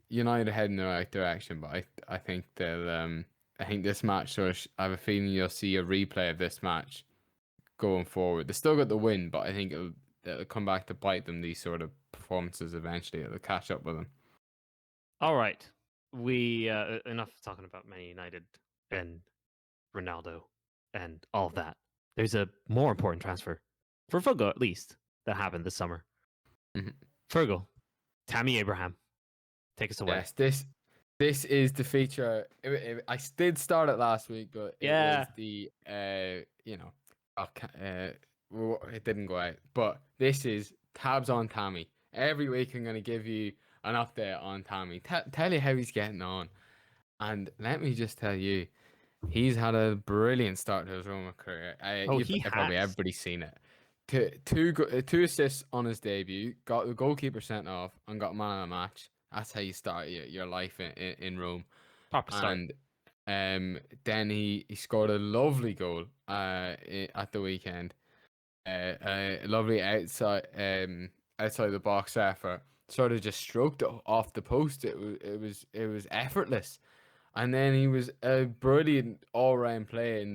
United are heading in the right direction, but I think they'll I think this match, so I have a feeling you'll see a replay of this match going forward. They still got the win, but I think it'll come back to bite them, these sort of performances eventually. It'll catch up with them. All right. We enough talking about Man United and Ronaldo and all of that. There's a more important transfer for Fergal, at least, that happened this summer. Mhm. Fergal, Tammy Abraham, take us away. Yes, this is the feature. I did start it last week, but it was the it didn't go out. But this is tabs on Tammy. Every week I'm going to give you an update on Tammy. Tell you how he's getting on. And let me just tell you, he's had a brilliant start to his Roma career. Probably everybody's seen it. Two assists on his debut, got the goalkeeper sent off, and got man of the match. That's how you start your life in Rome. Proper start. And then he scored a lovely goal at the weekend. A lovely outside the box effort. Sort of just stroked it off the post. It was effortless. And then he was a brilliant all-round play in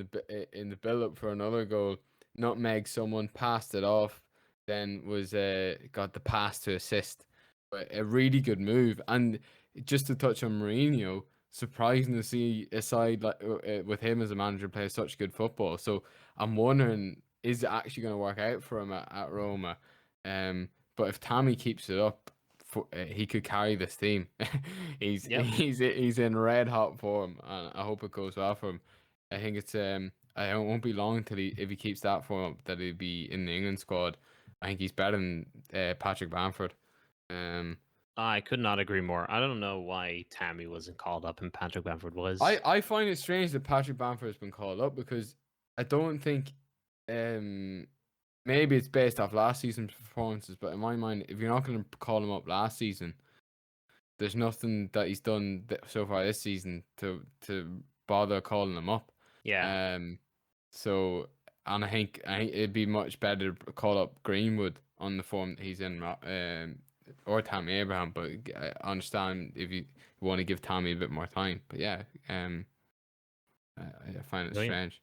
the build-up for another goal. Nutmeg someone, passed it off, then was got the pass to assist. A really good move. And just to touch on Mourinho, surprising to see a side like with him as a manager play such good football. So I'm wondering, is it actually going to work out for him at Roma? But if Tammy keeps it up, he could carry this team. He's in red hot form, and I hope it goes well for him. I think it's it won't be long until if he keeps that form up, that he'll be in the England squad. I think he's better than Patrick Bamford. I could not agree more. I don't know why Tammy wasn't called up and Patrick Bamford was. I find it strange that Patrick Bamford has been called up, because I don't think maybe it's based off last season's performances, but in my mind, if you're not going to call him up last season, there's nothing that he's done so far this season to bother calling him up. Yeah. So, and I think it'd be much better to call up Greenwood on the form that he's in, or Tammy Abraham. But I understand if you want to give Tammy a bit more time. But yeah, I find it strange.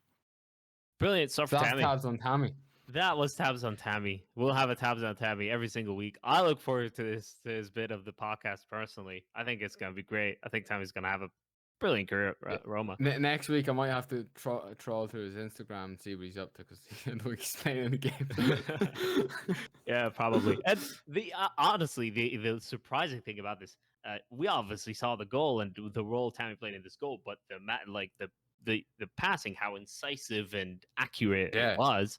Brilliant stuff for Tammy. Tabs on Tammy. That was Tabs on Tammy. We'll have a Tabs on Tammy every single week. I look forward to this bit of the podcast personally. I think it's going to be great. I think Tammy's going to have a brilliant career at Roma. Next week, I might have to trawl through his Instagram and see what he's up to because he's playing in the game. Yeah, probably. And honestly, the surprising thing about this, we obviously saw the goal and the role Tammy played in this goal, but the passing, how incisive and accurate it was.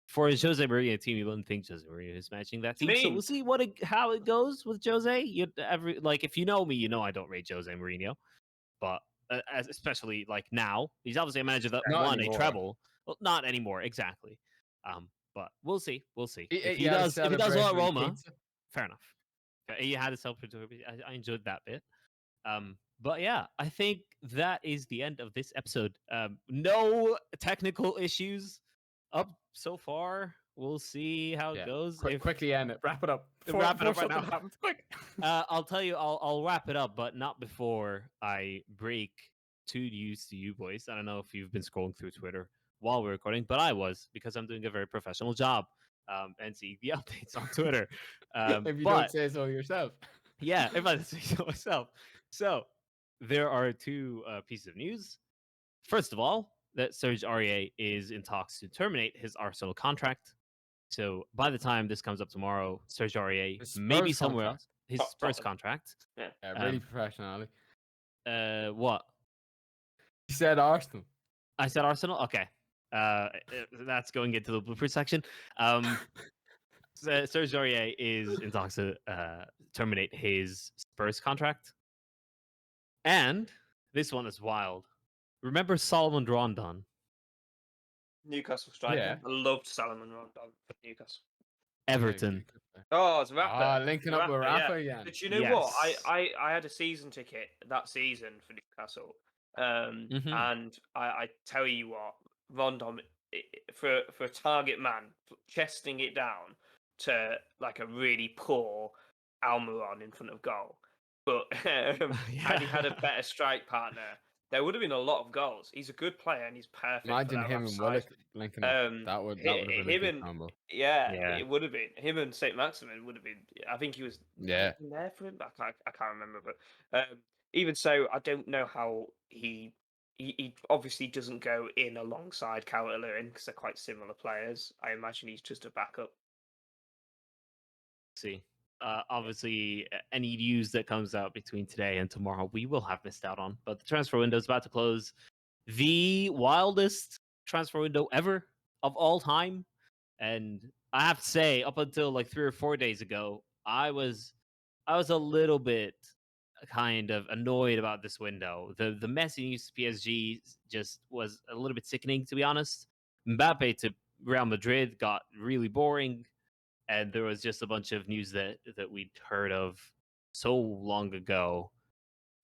For a Jose Mourinho team, you wouldn't think Jose Mourinho is matching that team. So we'll see how it goes with Jose. If you know me, you know I don't rate Jose Mourinho, but especially like now, he's obviously a manager that won a treble. Well, not anymore, exactly. But we'll see. We'll see. If he does well at Roma, fair enough. He had a celebratory. I enjoyed that bit. But yeah, I think that is the end of this episode. No technical issues up so far. We'll see how it goes. Quickly end it. Wrap it up. Wrap it up right now. Happens, quick. I'll tell you. I'll wrap it up, but not before I break two news to you boys. I don't know if you've been scrolling through Twitter while we're recording, but I was, because I'm doing a very professional job and seeing the updates on Twitter. If you don't say so yourself. Yeah, if I don't say so myself. So there are two pieces of news. First of all, that Serge Aurier is in talks to terminate his Arsenal contract. So by the time this comes up tomorrow, Serge Aurier may be somewhere else. His Spurs contract. Yeah, really professional. What? You said Arsenal. I said Arsenal? Okay. That's going into the blooper section. Serge Aurier is in talks to terminate his Spurs contract. And this one is wild. Remember Salomon Rondon? Newcastle striker. Yeah. I loved Salomon Rondon for Newcastle. Everton. Oh, it's Rafa. Linking up with Rafa again. But you know what? I had a season ticket that season for Newcastle. And I tell you what, Rondon, for a target man, chesting it down to like a really poor Almiron in front of goal. But had he had a better strike partner, there would have been a lot of goals. He's a good player and he's perfect. Imagine him and Willock linking up. That would have been a big combo. Yeah, it would have been. Him and St. Maximin would have been. I think he was there for him. I can't remember. But even so, I don't know how he obviously doesn't go in alongside Calvert-Lewin because they're quite similar players. I imagine he's just a backup. See. Obviously, any news that comes out between today and tomorrow, we will have missed out on. But the transfer window is about to close. The wildest transfer window ever of all time. And I have to say, up until like 3 or 4 days ago, I was a little bit kind of annoyed about this window. The Messi news to PSG just was a little bit sickening, to be honest. Mbappe to Real Madrid got really boring. And there was just a bunch of news that we'd heard of so long ago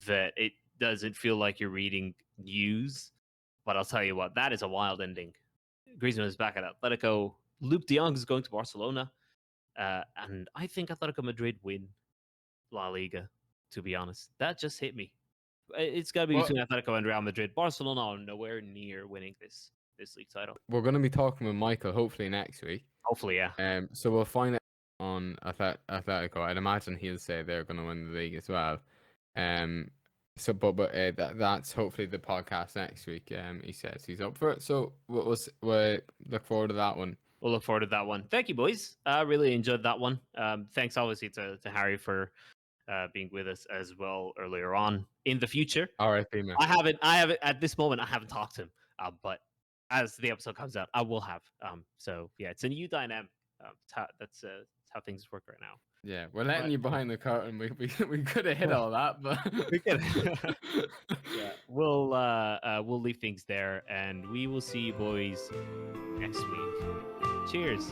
that it doesn't feel like you're reading news. But I'll tell you what, that is a wild ending. Griezmann is back at Atletico. Luke de Jong is going to Barcelona. And I think Atletico Madrid win La Liga, to be honest. That just hit me. It's got to be between Atletico and Real Madrid. Barcelona are nowhere near winning this league title. We're going to be talking with Michael hopefully next week. Hopefully, yeah. So we'll find out on Atletico. I'd imagine he'll say they're going to win the league as well. That's hopefully the podcast next week. He says he's up for it. So we'll look forward to that one. We'll look forward to that one. Thank you, boys. I really enjoyed that one. Thanks, obviously, to Harry for being with us as well earlier on. In the future, all right, man. I haven't at this moment. I haven't talked to him, but as the episode comes out, I will have. So yeah, it's a new dynamic. That's how things work right now. Yeah, we're letting you behind the curtain. We could have hit all that, but we could. Yeah, we'll leave things there, and we will see you boys next week. Cheers.